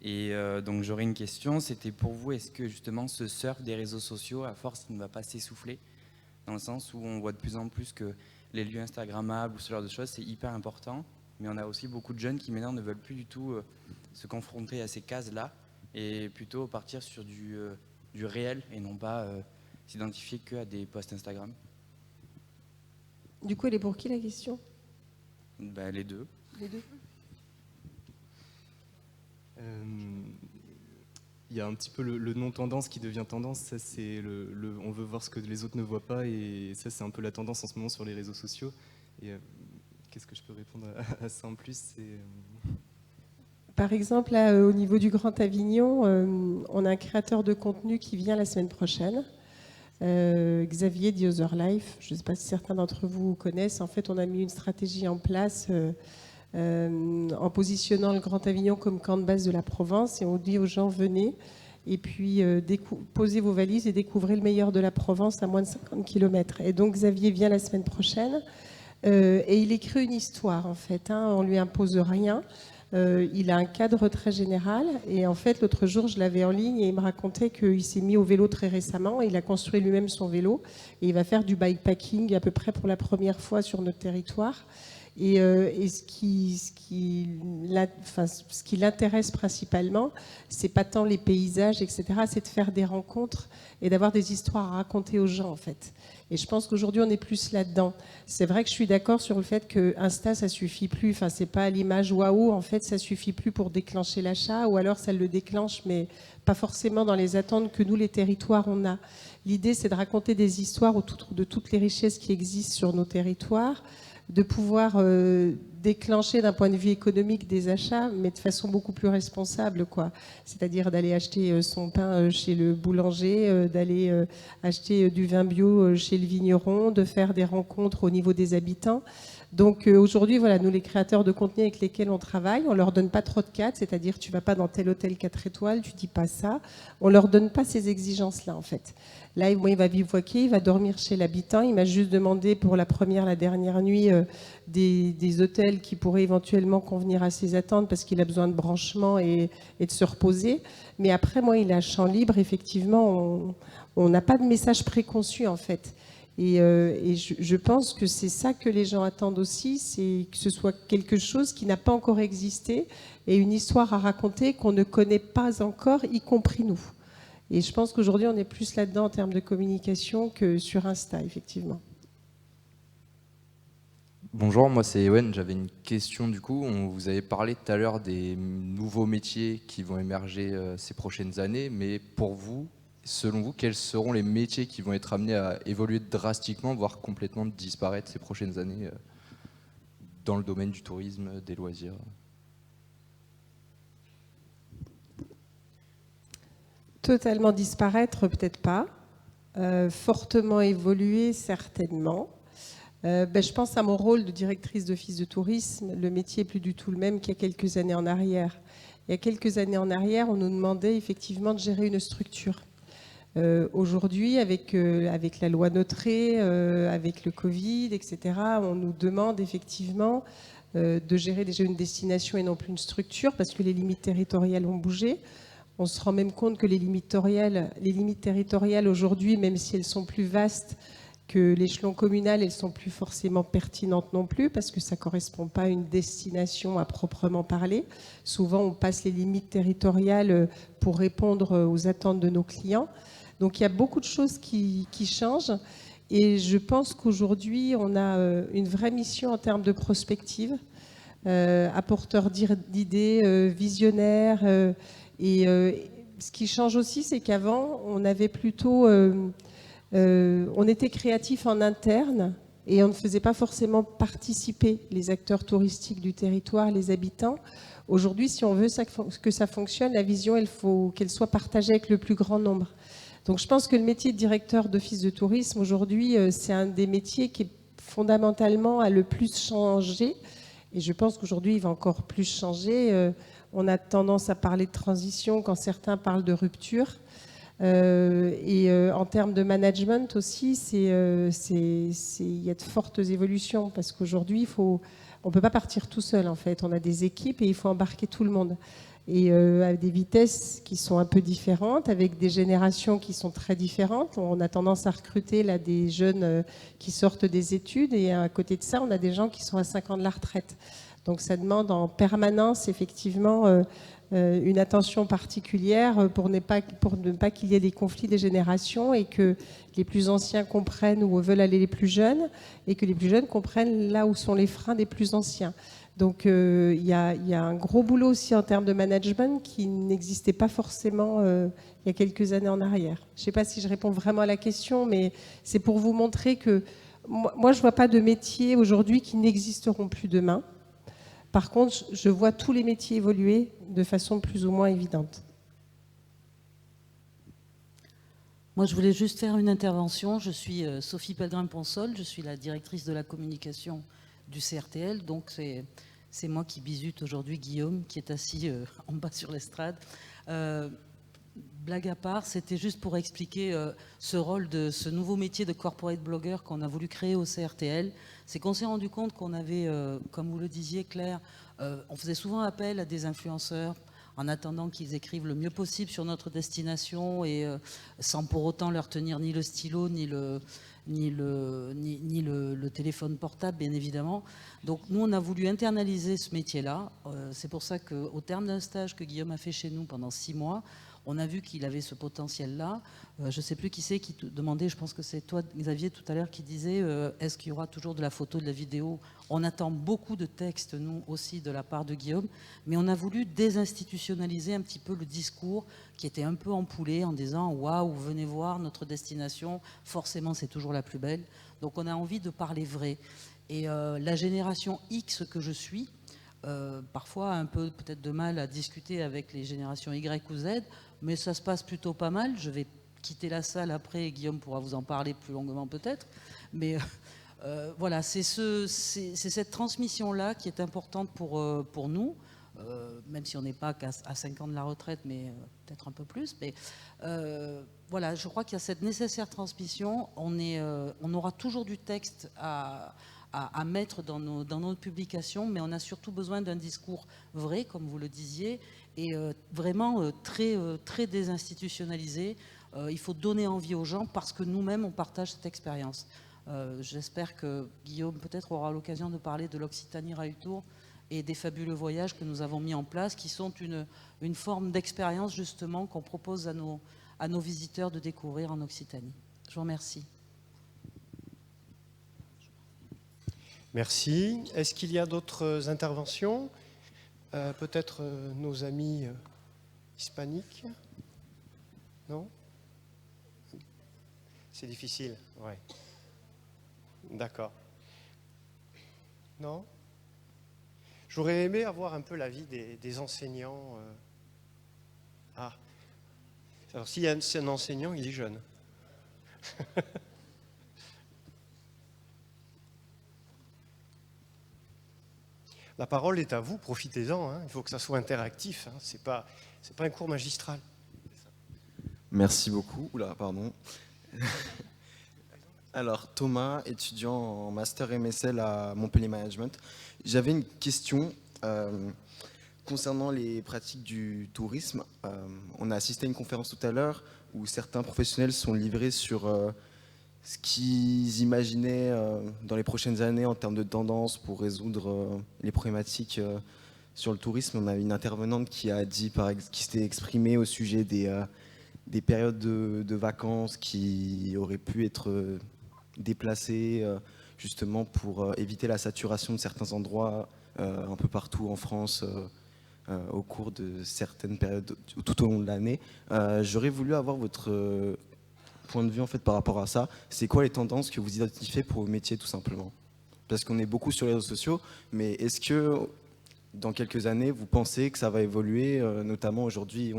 Speaker 5: Et donc j'aurais une question, c'était pour vous, est-ce que justement ce surf des réseaux sociaux, à force, ne va pas s'essouffler? Dans le sens où on voit de plus en plus que les lieux instagrammables ou ce genre de choses, c'est hyper important. Mais on a aussi beaucoup de jeunes qui maintenant ne veulent plus du tout se confronter à ces cases-là et plutôt partir sur du réel et non pas s'identifier qu'à des posts Instagram.
Speaker 3: Du coup, elle est pour qui la question?
Speaker 5: Ben, les deux.
Speaker 3: Les deux.
Speaker 2: Il y a un petit peu le non-tendance qui devient tendance. Ça, c'est on veut voir ce que les autres ne voient pas, et ça, c'est un peu la tendance en ce moment sur les réseaux sociaux. Et qu'est-ce que je peux répondre à ça en plus?
Speaker 3: Par exemple, là, au niveau du Grand Avignon, on a un créateur de contenu qui vient la semaine prochaine. Xavier The Other Life, je ne sais pas si certains d'entre vous connaissent. En fait, on a mis une stratégie en place en positionnant le Grand Avignon comme camp de base de la Provence, et on dit aux gens, venez et puis posez vos valises et découvrez le meilleur de la Provence à moins de 50 km. Et donc Xavier vient la semaine prochaine et il écrit une histoire en fait, on ne lui impose rien. Il a un cadre très général, et en fait l'autre jour je l'avais en ligne et il me racontait qu'il s'est mis au vélo très récemment, il a construit lui-même son vélo et il va faire du bikepacking à peu près pour la première fois sur notre territoire. Et ce qui l'intéresse principalement, c'est pas tant les paysages, etc., c'est de faire des rencontres et d'avoir des histoires à raconter aux gens en fait. Et je pense qu'aujourd'hui on est plus là-dedans. C'est vrai que je suis d'accord sur le fait que Insta ça suffit plus, enfin c'est pas l'image waouh, en fait ça suffit plus pour déclencher l'achat, ou alors ça le déclenche mais pas forcément dans les attentes que nous les territoires on a. L'idée c'est de raconter des histoires autour de toutes les richesses qui existent sur nos territoires, de pouvoir déclencher d'un point de vue économique des achats, mais de façon beaucoup plus responsable, quoi. C'est-à-dire d'aller acheter son pain chez le boulanger, d'aller acheter du vin bio chez le vigneron, de faire des rencontres au niveau des habitants. Donc aujourd'hui, voilà, nous les créateurs de contenu avec lesquels on travaille, on leur donne pas trop de cadres, c'est-à-dire tu vas pas dans tel hôtel 4 étoiles, tu dis pas ça. On leur donne pas ces exigences-là en fait. Là, moi, il va bivouaquer, il va dormir chez l'habitant. Il m'a juste demandé pour la dernière nuit, des hôtels qui pourraient éventuellement convenir à ses attentes parce qu'il a besoin de branchement et de se reposer. Mais après, moi, il a champ libre. Effectivement, on n'a pas de message préconçu en fait. Et je pense que c'est ça que les gens attendent aussi, c'est que ce soit quelque chose qui n'a pas encore existé et une histoire à raconter qu'on ne connaît pas encore, y compris nous. Et je pense qu'aujourd'hui, on est plus là-dedans en termes de communication que sur Insta, effectivement.
Speaker 6: Bonjour, moi c'est Ewen. J'avais une question du coup. Vous avez parlé tout à l'heure des nouveaux métiers qui vont émerger ces prochaines années, mais pour vous, selon vous, quels seront les métiers qui vont être amenés à évoluer drastiquement, voire complètement disparaître ces prochaines années dans le domaine du tourisme, des loisirs ?
Speaker 3: Totalement disparaître, peut-être pas. Fortement évoluer, certainement. Je pense à mon rôle de directrice d'office de tourisme. Le métier n'est plus du tout le même qu'il y a quelques années en arrière. Il y a quelques années en arrière, on nous demandait effectivement de gérer une structure. Aujourd'hui, avec la loi Notré, avec le Covid, etc., on nous demande effectivement de gérer déjà une destination et non plus une structure, parce que les limites territoriales ont bougé. On se rend même compte que les limites territoriales aujourd'hui, même si elles sont plus vastes que l'échelon communal, elles ne sont plus forcément pertinentes non plus, parce que ça ne correspond pas à une destination à proprement parler. Souvent, on passe les limites territoriales pour répondre aux attentes de nos clients. Donc, il y a beaucoup de choses qui changent. Et je pense qu'aujourd'hui, on a une vraie mission en termes de prospective, apporteur d'idées, visionnaire. Et ce qui change aussi, c'est qu'avant, on avait plutôt On était créatifs en interne et on ne faisait pas forcément participer les acteurs touristiques du territoire, les habitants. Aujourd'hui, si on veut que ça fonctionne, la vision, il faut qu'elle soit partagée avec le plus grand nombre. Donc je pense que le métier de directeur d'office de tourisme, aujourd'hui, c'est un des métiers qui fondamentalement a le plus changé. Et je pense qu'aujourd'hui, il va encore plus changer. On a tendance à parler de transition quand certains parlent de rupture. En termes de management aussi, il y a de fortes évolutions parce qu'aujourd'hui, on ne peut pas partir tout seul en fait. On a des équipes et il faut embarquer tout le monde. Et à des vitesses qui sont un peu différentes, avec des générations qui sont très différentes. On a tendance à recruter là, des jeunes qui sortent des études et à côté de ça, on a des gens qui sont à 5 ans de la retraite. Donc ça demande en permanence effectivement une attention particulière pour ne pas qu'il y ait des conflits des générations et que les plus anciens comprennent où veulent aller les plus jeunes et que les plus jeunes comprennent là où sont les freins des plus anciens. Donc il y a un gros boulot aussi en termes de management qui n'existait pas forcément il y a quelques années en arrière. Je ne sais pas si je réponds vraiment à la question, mais c'est pour vous montrer que moi je ne vois pas de métiers aujourd'hui qui n'existeront plus demain. Par contre, je vois tous les métiers évoluer de façon plus ou moins évidente.
Speaker 7: Moi, je voulais juste faire une intervention. Je suis Sophie Pellegrin-Ponsol, je suis la directrice de la communication du CRTL. Donc, c'est moi qui bisute aujourd'hui Guillaume, qui est assis en bas sur l'estrade. Blague à part, c'était juste pour expliquer ce rôle de ce nouveau métier de corporate blogger qu'on a voulu créer au CRTL. C'est qu'on s'est rendu compte qu'on avait, comme vous le disiez Claire, on faisait souvent appel à des influenceurs en attendant qu'ils écrivent le mieux possible sur notre destination et sans pour autant leur tenir ni le stylo ni le téléphone portable, bien évidemment. Donc nous, on a voulu internaliser ce métier-là. C'est pour ça qu'au terme d'un stage que Guillaume a fait chez nous pendant 6 mois, on a vu qu'il avait ce potentiel-là. Je ne sais plus qui c'est qui te demandait, je pense que c'est toi, Xavier, tout à l'heure, qui disait est-ce qu'il y aura toujours de la photo, de la vidéo? On attend beaucoup de textes, nous aussi, de la part de Guillaume, mais on a voulu désinstitutionnaliser un petit peu le discours qui était un peu ampoulé en disant « Waouh, venez voir notre destination, forcément c'est toujours la plus belle ». Donc on a envie de parler vrai. Et la génération X que je suis, parfois un peu peut-être de mal à discuter avec les générations Y ou Z, mais ça se passe plutôt pas mal. Je vais quitter la salle après, et Guillaume pourra vous en parler plus longuement peut-être. Mais voilà, c'est cette transmission-là qui est importante pour nous, même si on n'est pas à 5 ans de la retraite, mais peut-être un peu plus. Mais voilà, je crois qu'il y a cette nécessaire transmission. On aura toujours du texte à mettre dans nos publications, mais on a surtout besoin d'un discours vrai, comme vous le disiez, et vraiment très désinstitutionnalisé. Il faut donner envie aux gens parce que nous-mêmes, on partage cette expérience. J'espère que Guillaume peut-être aura l'occasion de parler de l'Occitanie Rail Tour et des fabuleux voyages que nous avons mis en place, qui sont une forme d'expérience justement qu'on propose à nos visiteurs de découvrir en Occitanie. Je vous remercie.
Speaker 1: Merci. Est-ce qu'il y a d'autres interventions? Peut-être nos amis hispaniques? Non? C'est difficile, ouais. D'accord. Non? J'aurais aimé avoir un peu l'avis des enseignants. Ah. Alors, s'il y a un enseignant, il est jeune. La parole est à vous, profitez-en, hein. Il faut que ça soit interactif, hein. C'est pas un cours magistral.
Speaker 8: Merci beaucoup. Oula, pardon. Alors, Thomas, étudiant en Master MSL à Montpellier Management. J'avais une question concernant les pratiques du tourisme. On a assisté à une conférence tout à l'heure où certains professionnels sont livrés sur ce qu'ils imaginaient dans les prochaines années en termes de tendance pour résoudre les problématiques sur le tourisme. On a une intervenante qui s'était exprimée au sujet des périodes de vacances qui auraient pu être déplacées justement pour éviter la saturation de certains endroits un peu partout en France au cours de certaines périodes tout au long de l'année. J'aurais voulu avoir votre point de vue en fait par rapport à ça, c'est quoi les tendances que vous identifiez pour vos métiers tout simplement? Parce qu'on est beaucoup sur les réseaux sociaux, mais est-ce que dans quelques années, vous pensez que ça va évoluer? Notamment aujourd'hui,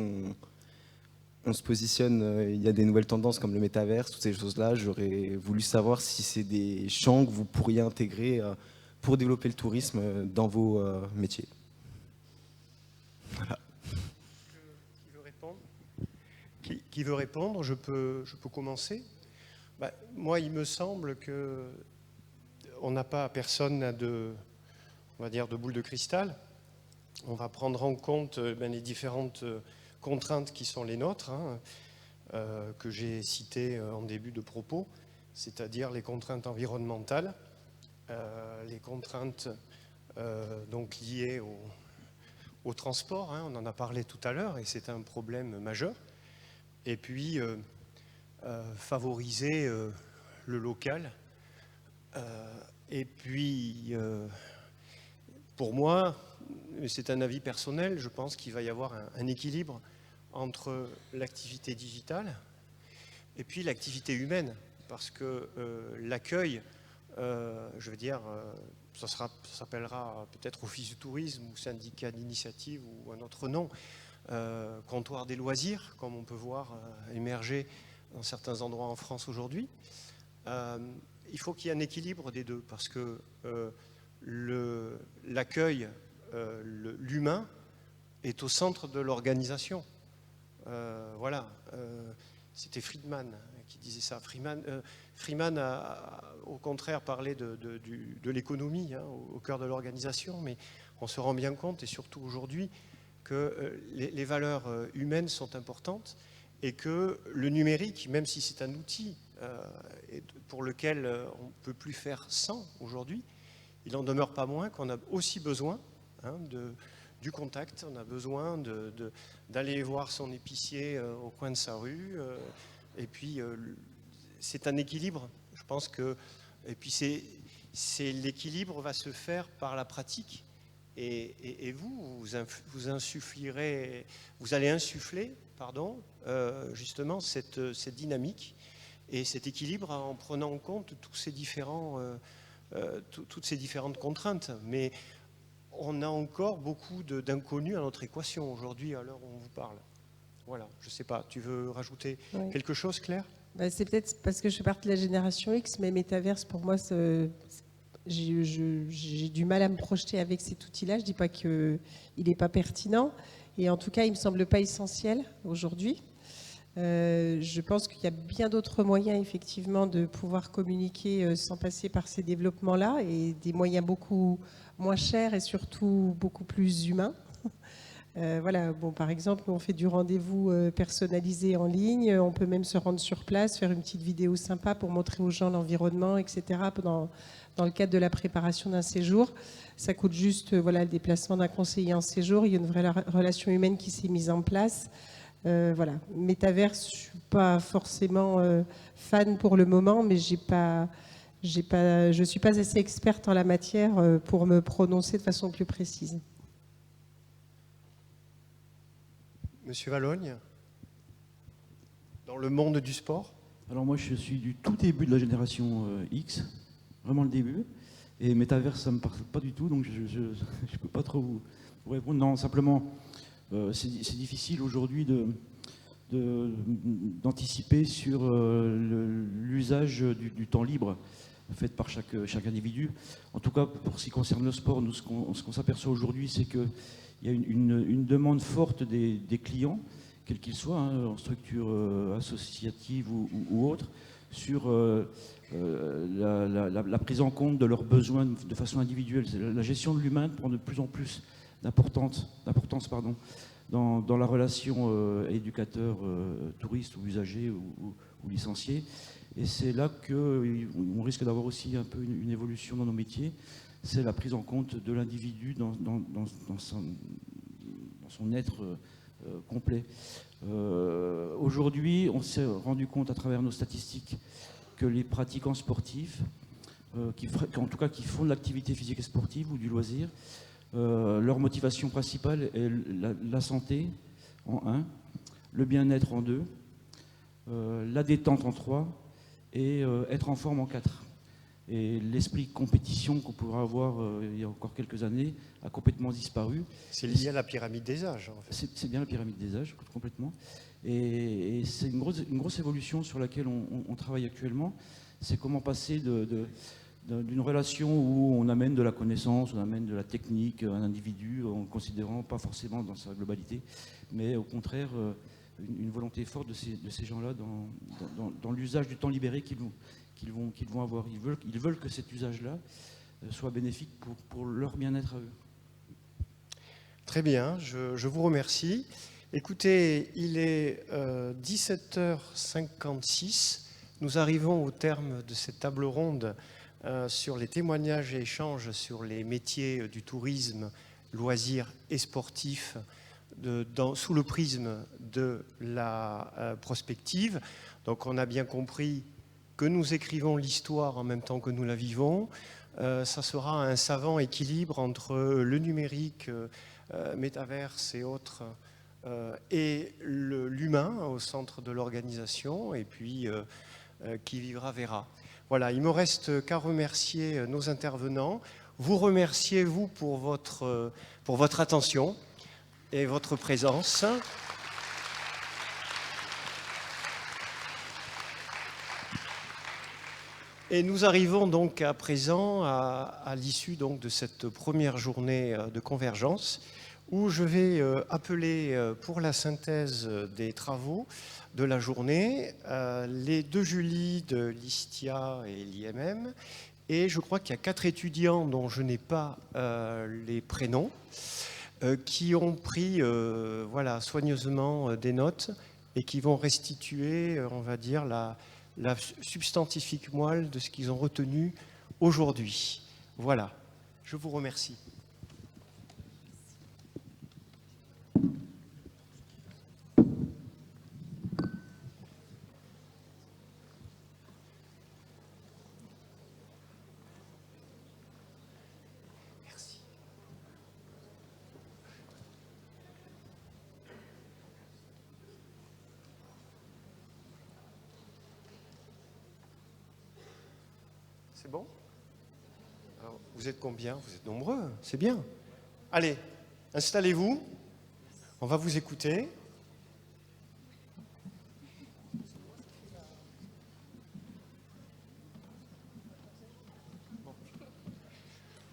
Speaker 8: on se positionne, il y a des nouvelles tendances comme le métaverse, toutes ces choses-là. J'aurais voulu savoir si c'est des champs que vous pourriez intégrer pour développer le tourisme dans vos métiers. Voilà.
Speaker 1: Qui veut répondre? Qui veut répondre? Je peux commencer. Moi, il me semble que on n'a pas, personne n'a on va dire, de boule de cristal. On va prendre en compte les différentes contraintes qui sont les nôtres, que j'ai citées en début de propos, c'est-à-dire les contraintes environnementales, les contraintes donc liées au transport, on en a parlé tout à l'heure, et c'est un problème majeur. Et puis, favoriser le local. Et puis, pour moi, c'est un avis personnel, je pense qu'il va y avoir un équilibre entre l'activité digitale et puis l'activité humaine, parce que l'accueil, je veux dire, ça s'appellera peut-être office du tourisme ou syndicat d'initiative ou un autre nom, comptoir des loisirs, comme on peut voir émerger dans certains endroits en France aujourd'hui. Il faut qu'il y ait un équilibre des deux, parce que l'accueil, l'humain, est au centre de l'organisation. Voilà, c'était Friedman qui disait ça. Freeman a au contraire parlé de l'économie au cœur de l'organisation, mais on se rend bien compte, et surtout aujourd'hui, que les valeurs humaines sont importantes et que le numérique, même si c'est un outil pour lequel on ne peut plus faire sans aujourd'hui, il n'en demeure pas moins qu'on a aussi besoin du contact, on a besoin d'aller voir son épicier au coin de sa rue, et puis c'est un équilibre, je pense que, et puis l'équilibre va se faire par la pratique, et vous allez insuffler, justement cette dynamique et cet équilibre en prenant en compte toutes ces différentes contraintes. Mais on a encore beaucoup d'inconnus à notre équation aujourd'hui, à l'heure où on vous parle. Voilà, je ne sais pas, tu veux rajouter quelque chose, Claire?
Speaker 3: C'est peut-être parce que je fais partie de la génération X, mais Metaverse, pour moi, j'ai du mal à me projeter avec cet outil-là. Je ne dis pas qu'il n'est pas pertinent, et en tout cas, il ne me semble pas essentiel aujourd'hui. Je pense qu'il y a bien d'autres moyens, effectivement, de pouvoir communiquer sans passer par ces développements-là, et des moyens beaucoup moins chers et surtout beaucoup plus humains. Voilà, bon, par exemple, on fait du rendez-vous personnalisé en ligne, on peut même se rendre sur place, faire une petite vidéo sympa pour montrer aux gens l'environnement, etc., dans le cadre de la préparation d'un séjour. Ça coûte juste le déplacement d'un conseiller en séjour, il y a une vraie relation humaine qui s'est mise en place. Voilà, Metaverse, je ne suis pas forcément fan pour le moment, mais je ne suis pas assez experte en la matière pour me prononcer de façon plus précise.
Speaker 1: Monsieur Vallogne, dans le monde du sport?
Speaker 4: Alors moi, je suis du tout début de la génération X, vraiment le début, et Metaverse, ça ne me parle pas du tout, donc je ne peux pas trop vous répondre. Non, simplement, c'est difficile aujourd'hui d'anticiper sur l'usage du temps libre fait par chaque individu. En tout cas, pour ce qui concerne le sport, nous, ce qu'on s'aperçoit aujourd'hui, c'est qu'il y a une demande forte des clients, quels qu'ils soient, en structure associative ou autre, sur la prise en compte de leurs besoins de façon individuelle. La gestion de l'humain prend de plus en plus d'importance dans la relation éducateur, touriste ou usager ou licencié. Et c'est là qu'on risque d'avoir aussi un peu une évolution dans nos métiers. C'est la prise en compte de l'individu dans son être complet. Aujourd'hui, on s'est rendu compte à travers nos statistiques que les pratiquants sportifs, qui font de l'activité physique et sportive ou du loisir, leur motivation principale est la santé en 1, le bien-être en 2, la détente en 3 et être en forme en 4. Et l'esprit de compétition qu'on pourrait avoir il y a encore quelques années a complètement disparu.
Speaker 1: C'est lié à la pyramide des âges, en fait.
Speaker 4: C'est bien la pyramide des âges, complètement. Et c'est une grosse évolution sur laquelle on travaille actuellement. C'est comment passer d'une relation où on amène de la connaissance, on amène de la technique à un individu en le considérant pas forcément dans sa globalité, mais au contraire une volonté forte de ces gens-là dans l'usage du temps libéré qu'ils vont avoir. Ils veulent que cet usage-là soit bénéfique pour leur bien-être à eux.
Speaker 1: Très bien, je vous remercie. Écoutez, il est 17h56. Nous arrivons au terme de cette table ronde sur les témoignages et échanges sur les métiers du tourisme, loisirs et sportifs sous le prisme de la prospective. Donc on a bien compris que nous écrivons l'histoire en même temps que nous la vivons. Ça sera un savant équilibre entre le numérique, métaverse et autres, et l'humain au centre de l'organisation, et puis qui vivra verra. Voilà, il ne me reste qu'à remercier nos intervenants. Vous remerciez, vous, pour votre attention et votre présence. Et nous arrivons donc à présent à l'issue donc de cette première journée de convergence, où je vais appeler pour la synthèse des travaux de la journée les deux Julie de l'ISTIA et l'IMM, et je crois qu'il y a 4 étudiants dont je n'ai pas les prénoms, qui ont pris voilà, soigneusement des notes et qui vont restituer, on va dire, la substantifique moelle de ce qu'ils ont retenu aujourd'hui. Voilà, je vous remercie. Merci. C'est bon? Alors, vous êtes combien? Vous êtes nombreux, c'est bien. Allez, installez-vous. On va vous écouter.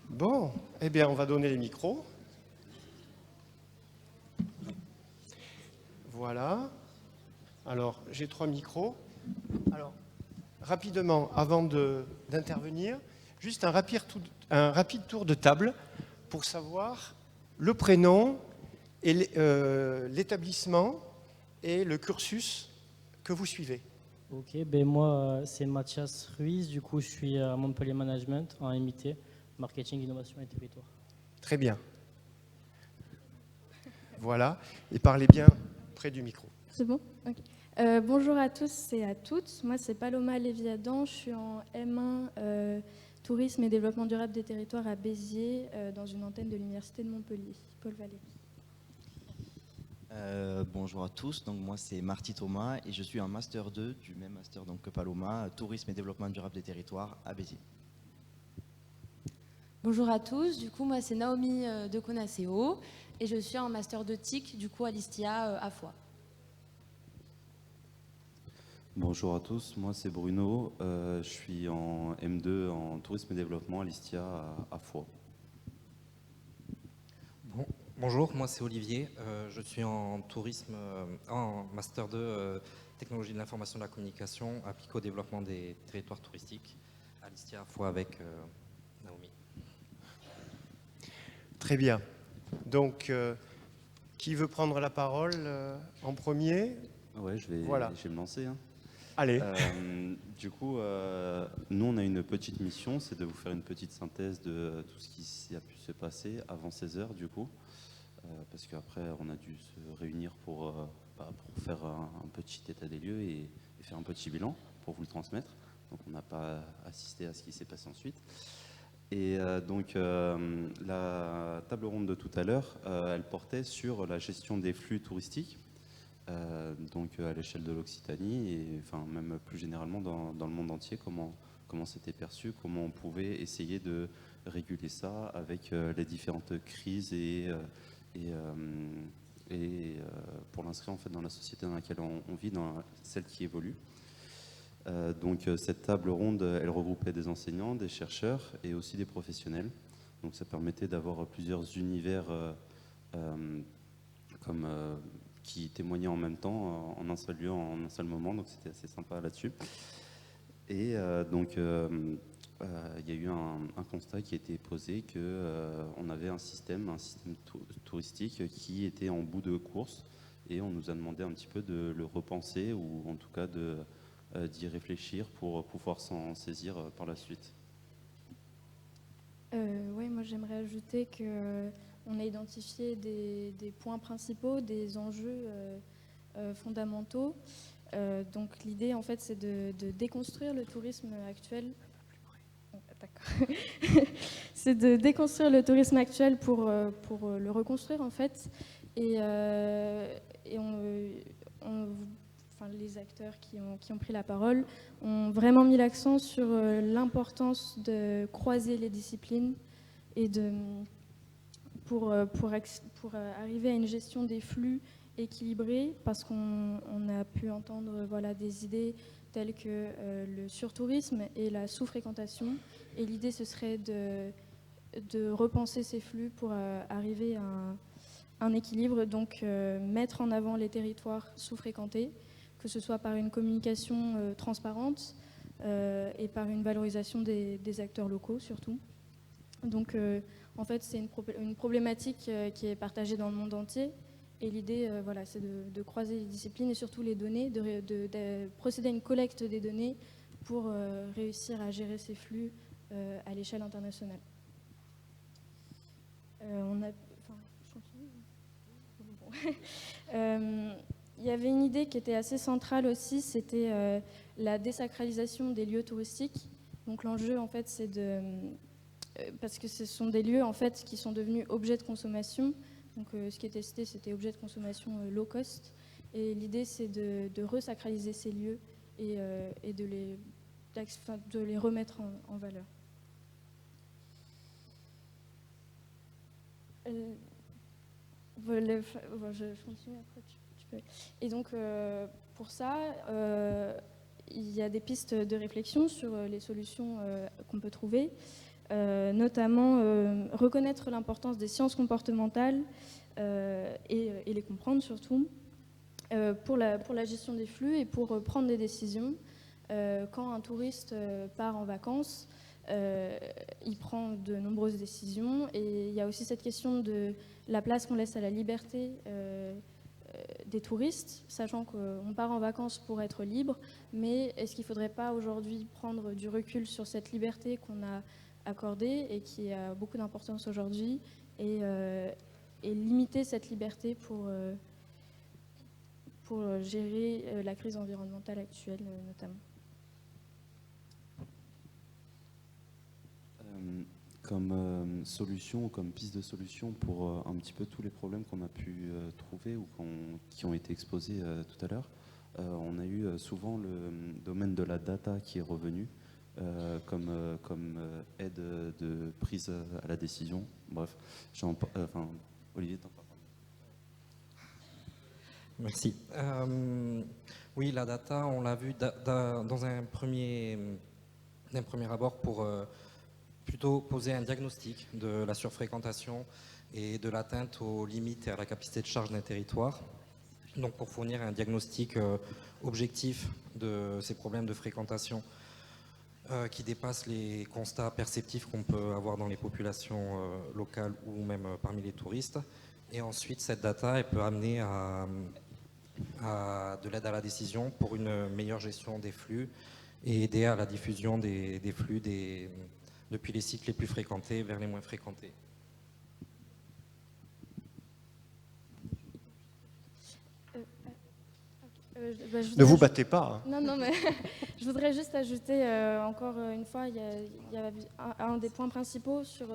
Speaker 1: Bon, eh bien, on va donner les micros. Voilà. Alors, j'ai 3 micros. Alors, rapidement, avant d'intervenir, juste un rapide tour de table pour savoir le prénom et l'établissement et le cursus que vous suivez.
Speaker 9: Ok, ben moi c'est Mathias Ruiz, du coup je suis à Montpellier Management en MIT, Marketing, Innovation et Territoire.
Speaker 1: Très bien. Voilà, et parlez bien près du micro.
Speaker 10: C'est bon? Okay. Bonjour à tous et à toutes. Moi, c'est Paloma Lévy-Adam. Je suis en M1 Tourisme et Développement durable des territoires à Béziers, dans une antenne de l'Université de Montpellier. Paul Valéry.
Speaker 11: Bonjour à tous. Donc, moi, c'est Marty Thomas et je suis en Master 2 du même Master donc, que Paloma, Tourisme et Développement durable des territoires à Béziers.
Speaker 12: Bonjour à tous. Du coup, moi, c'est Naomi de Conaceo et je suis en Master 2 TIC, du coup, à l'ISTIA à Foix.
Speaker 13: Bonjour à tous, moi c'est Bruno, je suis en M2 en tourisme et développement à l'ISTIA à Foix.
Speaker 14: Bonjour, moi c'est Olivier, je suis en tourisme, en Master 2 technologie de l'information et de la communication appliquée au développement des territoires touristiques à l'ISTIA à Foix avec Naomi.
Speaker 1: Très bien. Donc, qui veut prendre la parole en premier?
Speaker 13: Ouais, je vais me lancer. Hein.
Speaker 1: Allez.
Speaker 13: Du coup, nous, on a une petite mission, c'est de vous faire une petite synthèse de tout ce qui a pu se passer avant 16 heures, du coup. Parce qu'après, on a dû se réunir pour faire un petit état des lieux et faire un petit bilan pour vous le transmettre. Donc, on n'a pas assisté à ce qui s'est passé ensuite. Et donc, la table ronde de tout à l'heure, elle portait sur la gestion des flux touristiques. donc à l'échelle de l'Occitanie et enfin, même plus généralement dans le monde entier, comment c'était perçu, comment on pouvait essayer de réguler ça avec les différentes crises et pour l'inscrire en fait dans la société dans laquelle on vit, dans celle qui évolue. Donc cette table ronde, elle regroupait des enseignants, des chercheurs et aussi des professionnels. Donc ça permettait d'avoir plusieurs univers qui témoignaient en même temps, en un seul lieu, en un seul moment. Donc c'était assez sympa là-dessus. Et donc il y a eu un constat qui a été posé qu'on avait un système touristique qui était en bout de course et on nous a demandé un petit peu de le repenser ou en tout cas d'y réfléchir pour pouvoir s'en saisir par la suite.
Speaker 10: Oui, moi j'aimerais ajouter qu'on a identifié des points principaux, des enjeux fondamentaux. Donc l'idée en fait c'est de déconstruire le tourisme actuel. D'accord. C'est de déconstruire le tourisme actuel pour le reconstruire en fait. Et les acteurs qui ont pris la parole ont vraiment mis l'accent sur l'importance de croiser les disciplines et pour arriver à une gestion des flux équilibrée, parce qu'on a pu entendre des idées telles que le surtourisme et la sous-fréquentation. Et l'idée, ce serait de repenser ces flux pour arriver à un équilibre, donc mettre en avant les territoires sous-fréquentés, que ce soit par une communication transparente et par une valorisation des acteurs locaux surtout. Donc en fait c'est une problématique qui est partagée dans le monde entier et l'idée c'est de croiser les disciplines et surtout les données, de procéder à une collecte des données pour réussir à gérer ces flux à l'échelle internationale. Il y avait une idée qui était assez centrale aussi, c'était la désacralisation des lieux touristiques. Donc l'enjeu en fait c'est parce que ce sont des lieux en fait qui sont devenus objets de consommation. Donc ce qui était cité c'était objets de consommation low cost. Et l'idée c'est de resacraliser ces lieux et de les remettre en valeur. Je continue après. Et donc, pour ça, il y a des pistes de réflexion sur les solutions qu'on peut trouver, notamment reconnaître l'importance des sciences comportementales et les comprendre surtout pour la gestion des flux et pour prendre des décisions. Quand un touriste part en vacances, il prend de nombreuses décisions et il y a aussi cette question de la place qu'on laisse à la liberté des touristes, sachant qu'on part en vacances pour être libre, mais est-ce qu'il ne faudrait pas aujourd'hui prendre du recul sur cette liberté qu'on a accordée et qui a beaucoup d'importance aujourd'hui et limiter cette liberté pour gérer la crise environnementale actuelle notamment.
Speaker 13: Comme solution, comme piste de solution pour un petit peu tous les problèmes qu'on a pu trouver ou qui ont été exposés tout à l'heure, on a eu souvent le domaine de la data qui est revenu comme aide de prise à la décision. Bref, Olivier, t'en parles.
Speaker 14: Merci. Oui, la data, on l'a vu dans un premier abord pour plutôt poser un diagnostic de la surfréquentation et de l'atteinte aux limites et à la capacité de charge d'un territoire. Donc pour fournir un diagnostic objectif de ces problèmes de fréquentation qui dépassent les constats perceptifs qu'on peut avoir dans les populations locales ou même parmi les touristes. Et ensuite, cette data elle peut amener à de l'aide à la décision pour une meilleure gestion des flux et aider à la diffusion des flux depuis les sites les plus fréquentés vers les moins fréquentés.
Speaker 1: Ne vous battez pas.
Speaker 10: Hein. Non, mais je voudrais juste ajouter encore une fois, il y a un des points principaux sur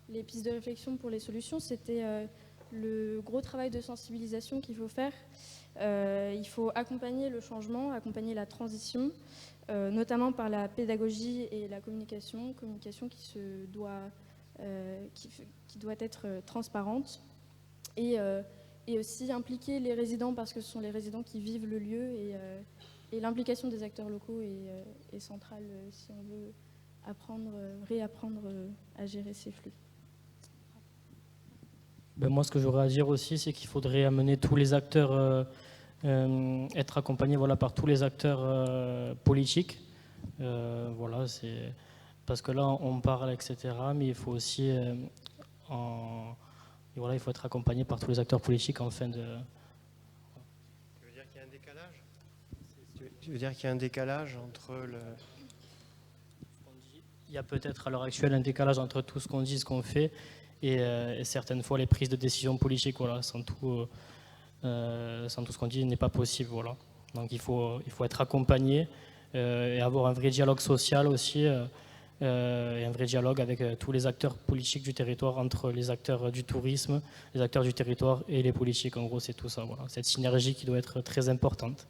Speaker 10: les pistes de réflexion pour les solutions, c'était le gros travail de sensibilisation qu'il faut faire. Il faut accompagner le changement, accompagner la transition, notamment par la pédagogie et la communication qui doit être transparente. Et aussi impliquer les résidents, parce que ce sont les résidents qui vivent le lieu, et l'implication des acteurs locaux est centrale si on veut réapprendre à gérer ces flux.
Speaker 9: Ben moi, ce que j'aurais à dire aussi, c'est qu'il faudrait amener tous les acteurs, être accompagnés par tous les acteurs politiques. Voilà, c'est parce que là, on parle, etc. Mais il faut aussi, il faut être accompagné par tous les acteurs politiques en fin de.
Speaker 1: Tu veux dire qu'il y a un décalage ? Tu veux dire qu'il y a un décalage entre le.
Speaker 9: Il y a peut-être à l'heure actuelle un décalage entre tout ce qu'on dit, ce qu'on fait, et certaines fois les prises de décision politiques. Voilà, sans tout ce qu'on dit n'est pas possible. Voilà. Donc il faut être accompagné et avoir un vrai dialogue social aussi, et un vrai dialogue avec tous les acteurs politiques du territoire, entre les acteurs du tourisme, les acteurs du territoire et les politiques. En gros, c'est tout ça. Voilà. Cette synergie qui doit être très importante.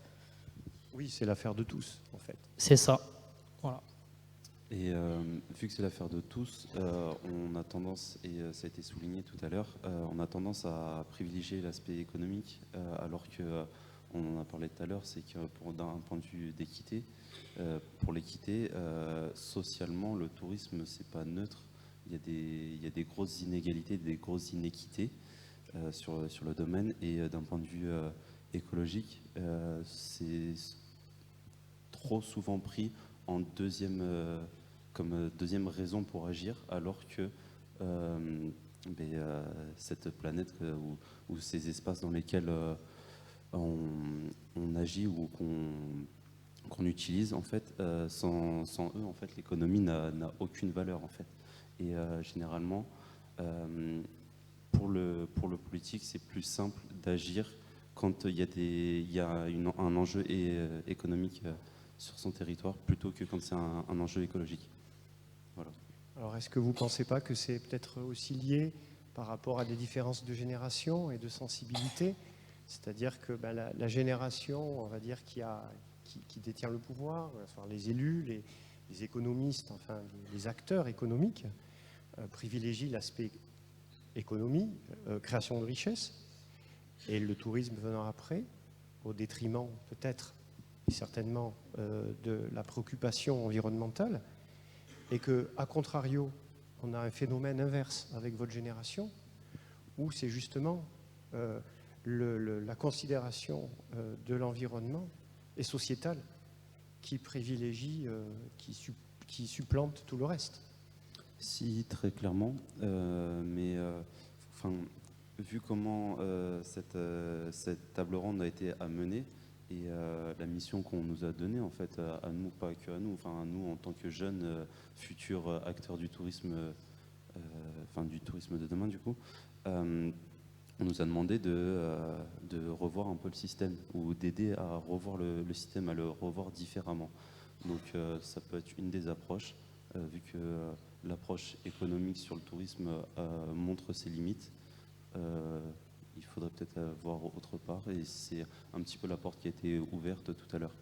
Speaker 1: Oui, c'est l'affaire de tous, en fait.
Speaker 9: C'est ça. Voilà.
Speaker 13: Et vu que c'est l'affaire de tous, on a tendance, et ça a été souligné tout à l'heure, on a tendance à privilégier l'aspect économique, alors que, on en a parlé tout à l'heure, c'est que d'un point de vue d'équité, pour l'équité, socialement, le tourisme, c'est pas neutre. Il y a des grosses inégalités, des grosses inéquités sur le domaine, et d'un point de vue écologique, c'est trop souvent pris en comme deuxième raison pour agir, alors que cette planète ou ces espaces dans lesquels on agit ou qu'on utilise, en fait, sans eux, en fait, l'économie n'a aucune valeur, en fait. Et généralement, pour le politique, c'est plus simple d'agir quand il y a un enjeu économique sur son territoire, plutôt que quand c'est un enjeu écologique. Voilà.
Speaker 1: Alors, est-ce que vous ne pensez pas que c'est peut-être aussi lié par rapport à des différences de génération et de sensibilité ? C'est-à-dire que la génération, on va dire, qui détient le pouvoir, enfin, les élus, les économistes, enfin les acteurs économiques, privilégient l'aspect économie, création de richesses, et le tourisme venant après, au détriment peut-être et certainement de la préoccupation environnementale, et qu'à contrario, on a un phénomène inverse avec votre génération, où c'est justement la considération de l'environnement et sociétale qui privilégie, qui supplante tout le reste.
Speaker 13: Si, très clairement, mais vu comment cette table ronde a été amenée, et la mission qu'on nous a donnée, en fait, à nous, pas que à nous, enfin à nous en tant que jeunes futurs acteurs du tourisme, du tourisme de demain, du coup, on nous a demandé de revoir un peu le système, ou d'aider à revoir le système, à le revoir différemment. Donc ça peut être une des approches, vu que l'approche économique sur le tourisme montre ses limites. Il faudrait peut-être voir autre part, et c'est un petit peu la porte qui a été ouverte tout à l'heure.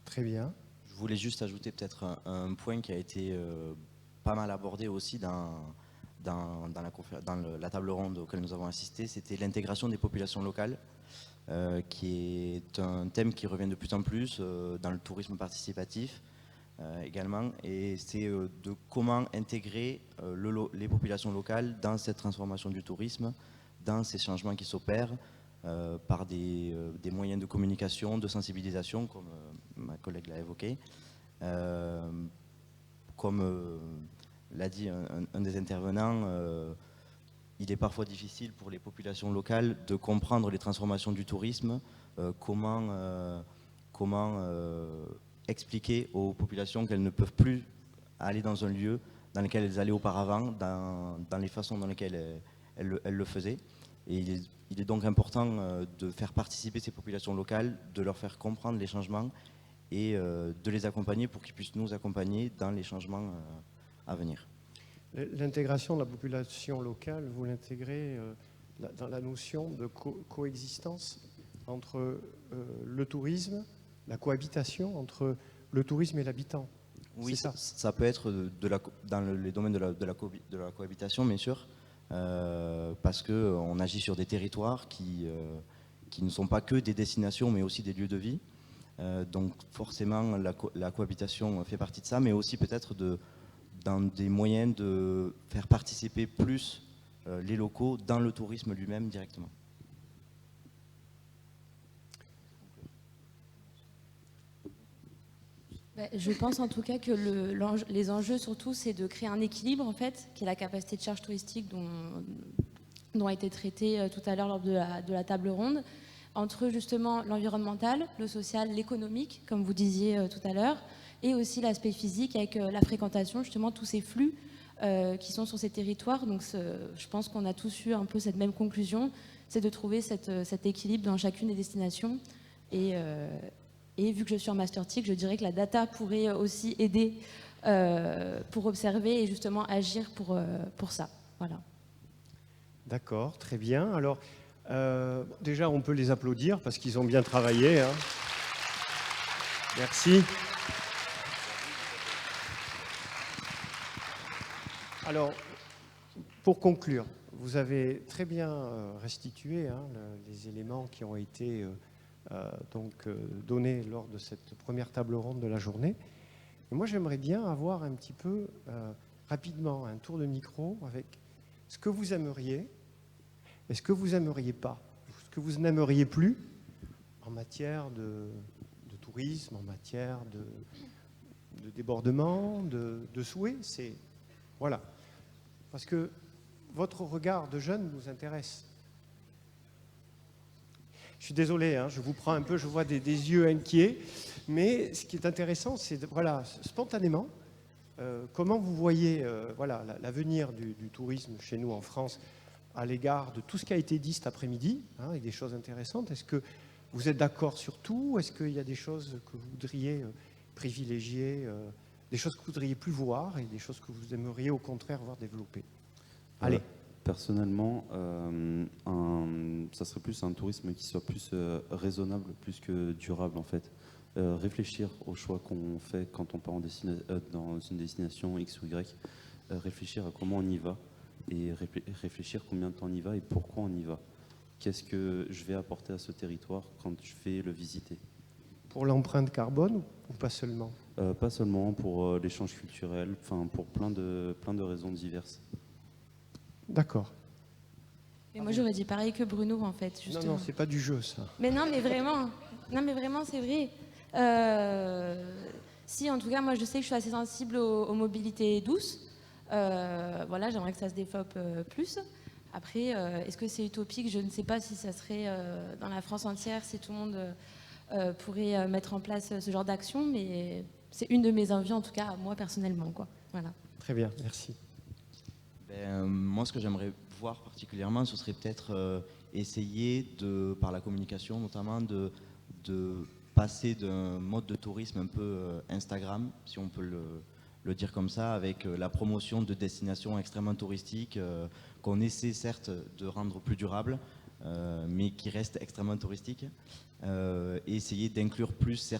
Speaker 1: Très bien.
Speaker 11: Je voulais juste ajouter peut-être un point qui a été pas mal abordé aussi dans la table ronde auquel nous avons assisté, c'était l'intégration des populations locales, qui est un thème qui revient de plus en plus dans le tourisme participatif également, et c'est de comment intégrer les populations locales dans cette transformation du tourisme, dans ces changements qui s'opèrent par des moyens de communication, de sensibilisation, comme ma collègue l'a évoqué, comme l'a dit un des intervenants, il est parfois difficile pour les populations locales de comprendre les transformations du tourisme, comment expliquer aux populations qu'elles ne peuvent plus aller dans un lieu dans lequel elles allaient auparavant, dans les façons dans lesquelles elles le faisaient. Et il est donc important de faire participer ces populations locales, de leur faire comprendre les changements et de les accompagner pour qu'ils puissent nous accompagner dans les changements à venir.
Speaker 1: L'intégration de la population locale, vous l'intégrez dans la notion de coexistence entre le tourisme, la cohabitation entre le tourisme et l'habitant.
Speaker 11: Oui,
Speaker 1: c'est ça.
Speaker 11: Ça peut être dans les domaines de la cohabitation, bien sûr, parce qu'on agit sur des territoires qui ne sont pas que des destinations, mais aussi des lieux de vie. Donc forcément, la cohabitation fait partie de ça, mais aussi peut-être dans des moyens de faire participer plus les locaux dans le tourisme lui-même directement.
Speaker 12: Je pense en tout cas que les enjeux surtout c'est de créer un équilibre en fait, qui est la capacité de charge touristique dont a été traité tout à l'heure lors de la table ronde, entre justement l'environnemental, le social, l'économique, comme vous disiez tout à l'heure, et aussi l'aspect physique avec la fréquentation, justement tous ces flux qui sont sur ces territoires. Donc je pense qu'on a tous eu un peu cette même conclusion, c'est de trouver cet équilibre dans chacune des destinations. Et vu que je suis en Master TIC, je dirais que la data pourrait aussi aider pour observer et justement agir pour ça. Voilà.
Speaker 1: D'accord, très bien. Alors, déjà, on peut les applaudir parce qu'ils ont bien travaillé. Hein. Merci. Alors, pour conclure, vous avez très bien restitué les éléments qui ont été donnés lors de cette première table ronde de la journée. Et moi, j'aimerais bien avoir un petit peu, rapidement, un tour de micro avec ce que vous aimeriez et ce que vous n'aimeriez pas, ce que vous n'aimeriez plus en matière de tourisme, en matière de débordement, de souhait. Voilà. Parce que votre regard de jeune nous intéresse. Je suis désolé, hein, je vous prends un peu, je vois des yeux inquiets, mais ce qui est intéressant, c'est, voilà, spontanément, comment vous voyez voilà, l'avenir du tourisme chez nous en France à l'égard de tout ce qui a été dit cet après-midi, hein, avec des choses intéressantes. Est-ce que vous êtes d'accord sur tout? Est-ce qu'il y a des choses que vous voudriez privilégier, des choses que vous voudriez plus voir et des choses que vous aimeriez au contraire voir développer? Allez.
Speaker 13: Personnellement, ça serait plus un tourisme qui soit plus raisonnable, plus que durable en fait. Réfléchir aux choix qu'on fait quand on part dans une destination X ou Y, réfléchir à comment on y va et réfléchir combien de temps on y va et pourquoi on y va. Qu'est-ce que je vais apporter à ce territoire quand je vais le visiter?
Speaker 1: Pour l'empreinte carbone ou pas seulement?
Speaker 13: Pas seulement, pour l'échange culturel, enfin pour plein de raisons diverses.
Speaker 1: D'accord.
Speaker 12: Et moi j'aurais dit pareil que Bruno en fait. Justement.
Speaker 1: Non, c'est pas du jeu ça.
Speaker 12: Mais non, mais vraiment, c'est vrai. Si, en tout cas, moi je sais que je suis assez sensible aux mobilités douces. Voilà, j'aimerais que ça se développe plus. Après, est-ce que c'est utopique? Je ne sais pas si ça serait dans la France entière, si tout le monde pourrait mettre en place ce genre d'action, mais c'est une de mes envies, en tout cas, moi personnellement, quoi. Voilà.
Speaker 1: Très bien, merci.
Speaker 11: Moi, ce que j'aimerais voir particulièrement, ce serait peut-être essayer, par la communication notamment, de passer d'un mode de tourisme un peu Instagram, si on peut le dire comme ça, avec la promotion de destinations extrêmement touristiques qu'on essaie certes de rendre plus durables, mais qui restent extrêmement touristiques, et essayer d'inclure plus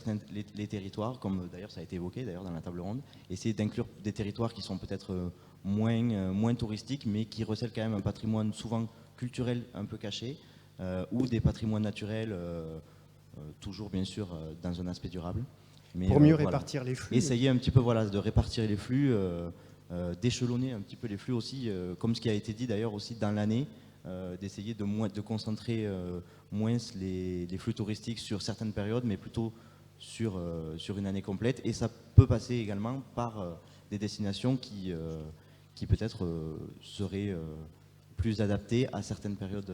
Speaker 11: les territoires, comme d'ailleurs ça a été évoqué d'ailleurs dans la table ronde, essayer d'inclure des territoires qui sont peut-être moins touristiques, mais qui recèlent quand même un patrimoine souvent culturel un peu caché, ou des patrimoines naturels, toujours bien sûr dans un aspect durable. Mais,
Speaker 1: pour mieux répartir les flux.
Speaker 11: Essayer un petit peu de répartir les flux, d'échelonner un petit peu les flux aussi, comme ce qui a été dit d'ailleurs aussi dans l'année, d'essayer de concentrer moins les flux touristiques sur certaines périodes, mais plutôt sur une année complète. Et ça peut passer également par des destinations qui peut-être seraient plus adaptées à certaines périodes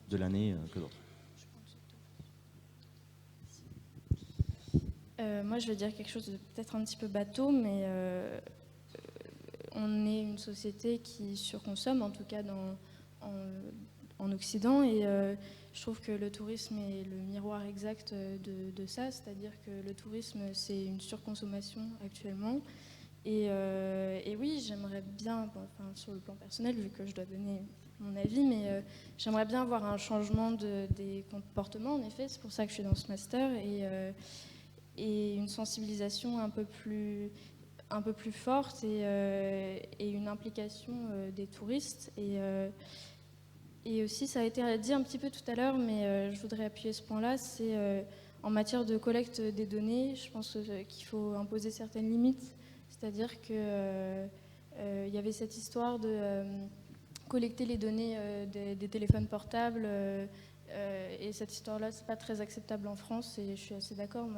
Speaker 11: de l'année que d'autres.
Speaker 10: Moi, je vais dire quelque chose de peut-être un petit peu bateau, mais on est une société qui surconsomme, en tout cas en Occident, et je trouve que le tourisme est le miroir exact de ça, c'est-à-dire que le tourisme, c'est une surconsommation actuellement, Et oui, j'aimerais bien, sur le plan personnel, vu que je dois donner mon avis, mais j'aimerais bien avoir un changement des comportements, en effet. C'est pour ça que je suis dans ce master, et une sensibilisation un peu plus forte et une implication des touristes. Et aussi, ça a été dit un petit peu tout à l'heure, mais je voudrais appuyer ce point-là, c'est en matière de collecte des données, je pense qu'il faut imposer certaines limites. C'est-à-dire qu'il y avait cette histoire de collecter les données des téléphones portables, et cette histoire-là, c'est pas très acceptable en France, et je suis assez d'accord.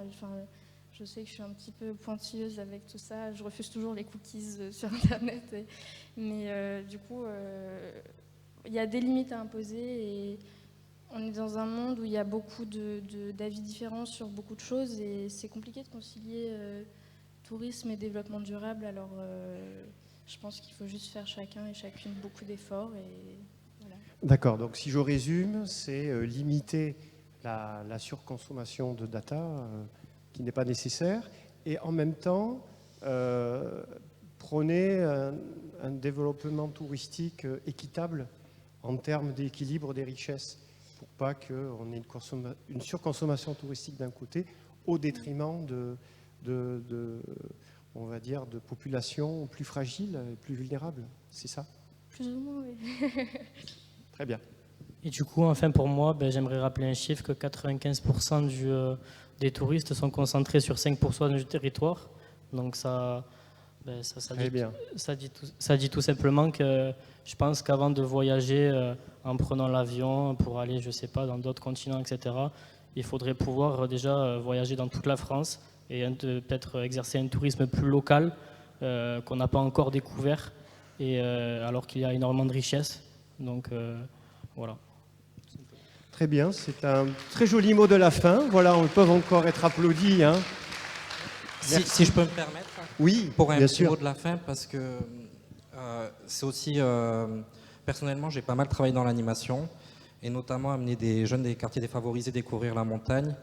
Speaker 10: Je sais que je suis un petit peu pointilleuse avec tout ça, je refuse toujours les cookies sur Internet, mais du coup, il y a des limites à imposer, et on est dans un monde où il y a beaucoup d'avis différents sur beaucoup de choses, et c'est compliqué de concilier tourisme et développement durable. Alors je pense qu'il faut juste faire chacun et chacune beaucoup d'efforts. Voilà.
Speaker 1: D'accord, donc si je résume, c'est limiter la surconsommation de data qui n'est pas nécessaire, et en même temps prôner un développement touristique équitable en termes d'équilibre des richesses, pour pas qu'on ait une surconsommation touristique d'un côté au détriment on va dire, de populations plus fragiles et plus vulnérables. C'est ça?
Speaker 10: Plus ou moins, oui.
Speaker 1: Très bien.
Speaker 9: Et du coup, enfin pour moi, j'aimerais rappeler un chiffre que 95% des touristes sont concentrés sur 5% du territoire. Donc ça dit tout simplement que je pense qu'avant de voyager en prenant l'avion pour aller, je sais pas, dans d'autres continents, etc., il faudrait pouvoir déjà voyager dans toute la France et peut-être exercer un tourisme plus local qu'on n'a pas encore découvert, alors qu'il y a énormément de richesses. Donc voilà.
Speaker 1: Très bien, c'est un très joli mot de la fin. Voilà, on peut encore être applaudi. Hein.
Speaker 14: Si je peux me permettre,
Speaker 1: oui,
Speaker 14: pour un
Speaker 1: bien
Speaker 14: petit
Speaker 1: sûr.
Speaker 14: mot de la fin, parce que c'est aussi, personnellement, j'ai pas mal travaillé dans l'animation, et notamment amener des jeunes des quartiers défavorisés découvrir la montagne.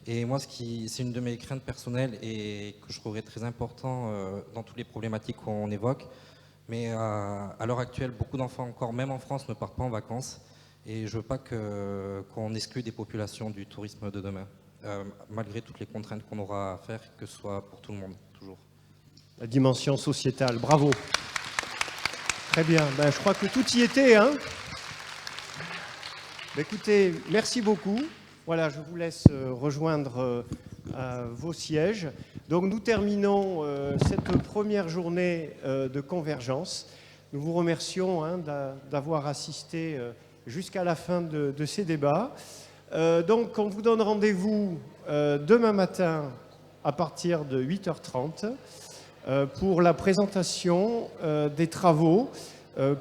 Speaker 14: Et moi, c'est une de mes craintes personnelles et que je trouverais très important dans toutes les problématiques qu'on évoque. Mais à l'heure actuelle, beaucoup d'enfants encore, même en France, ne partent pas en vacances. Et je veux pas qu'on exclue des populations du tourisme de demain, malgré toutes les contraintes qu'on aura à faire, que ce soit pour tout le monde, toujours.
Speaker 1: La dimension sociétale, bravo. Très bien, je crois que tout y était. Hein. Écoutez, merci beaucoup. Voilà, je vous laisse rejoindre vos sièges. Donc nous terminons cette première journée de Convergence. Nous vous remercions d'avoir assisté jusqu'à la fin de ces débats. Donc on vous donne rendez-vous demain matin à partir de 8h30 pour la présentation des travaux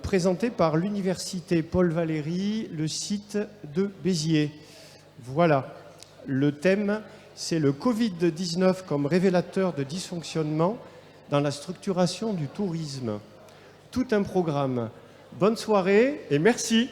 Speaker 1: présentés par l'Université Paul Valéry, le site de Béziers. Voilà, le thème, c'est le Covid-19 comme révélateur de dysfonctionnement dans la structuration du tourisme. Tout un programme. Bonne soirée et merci.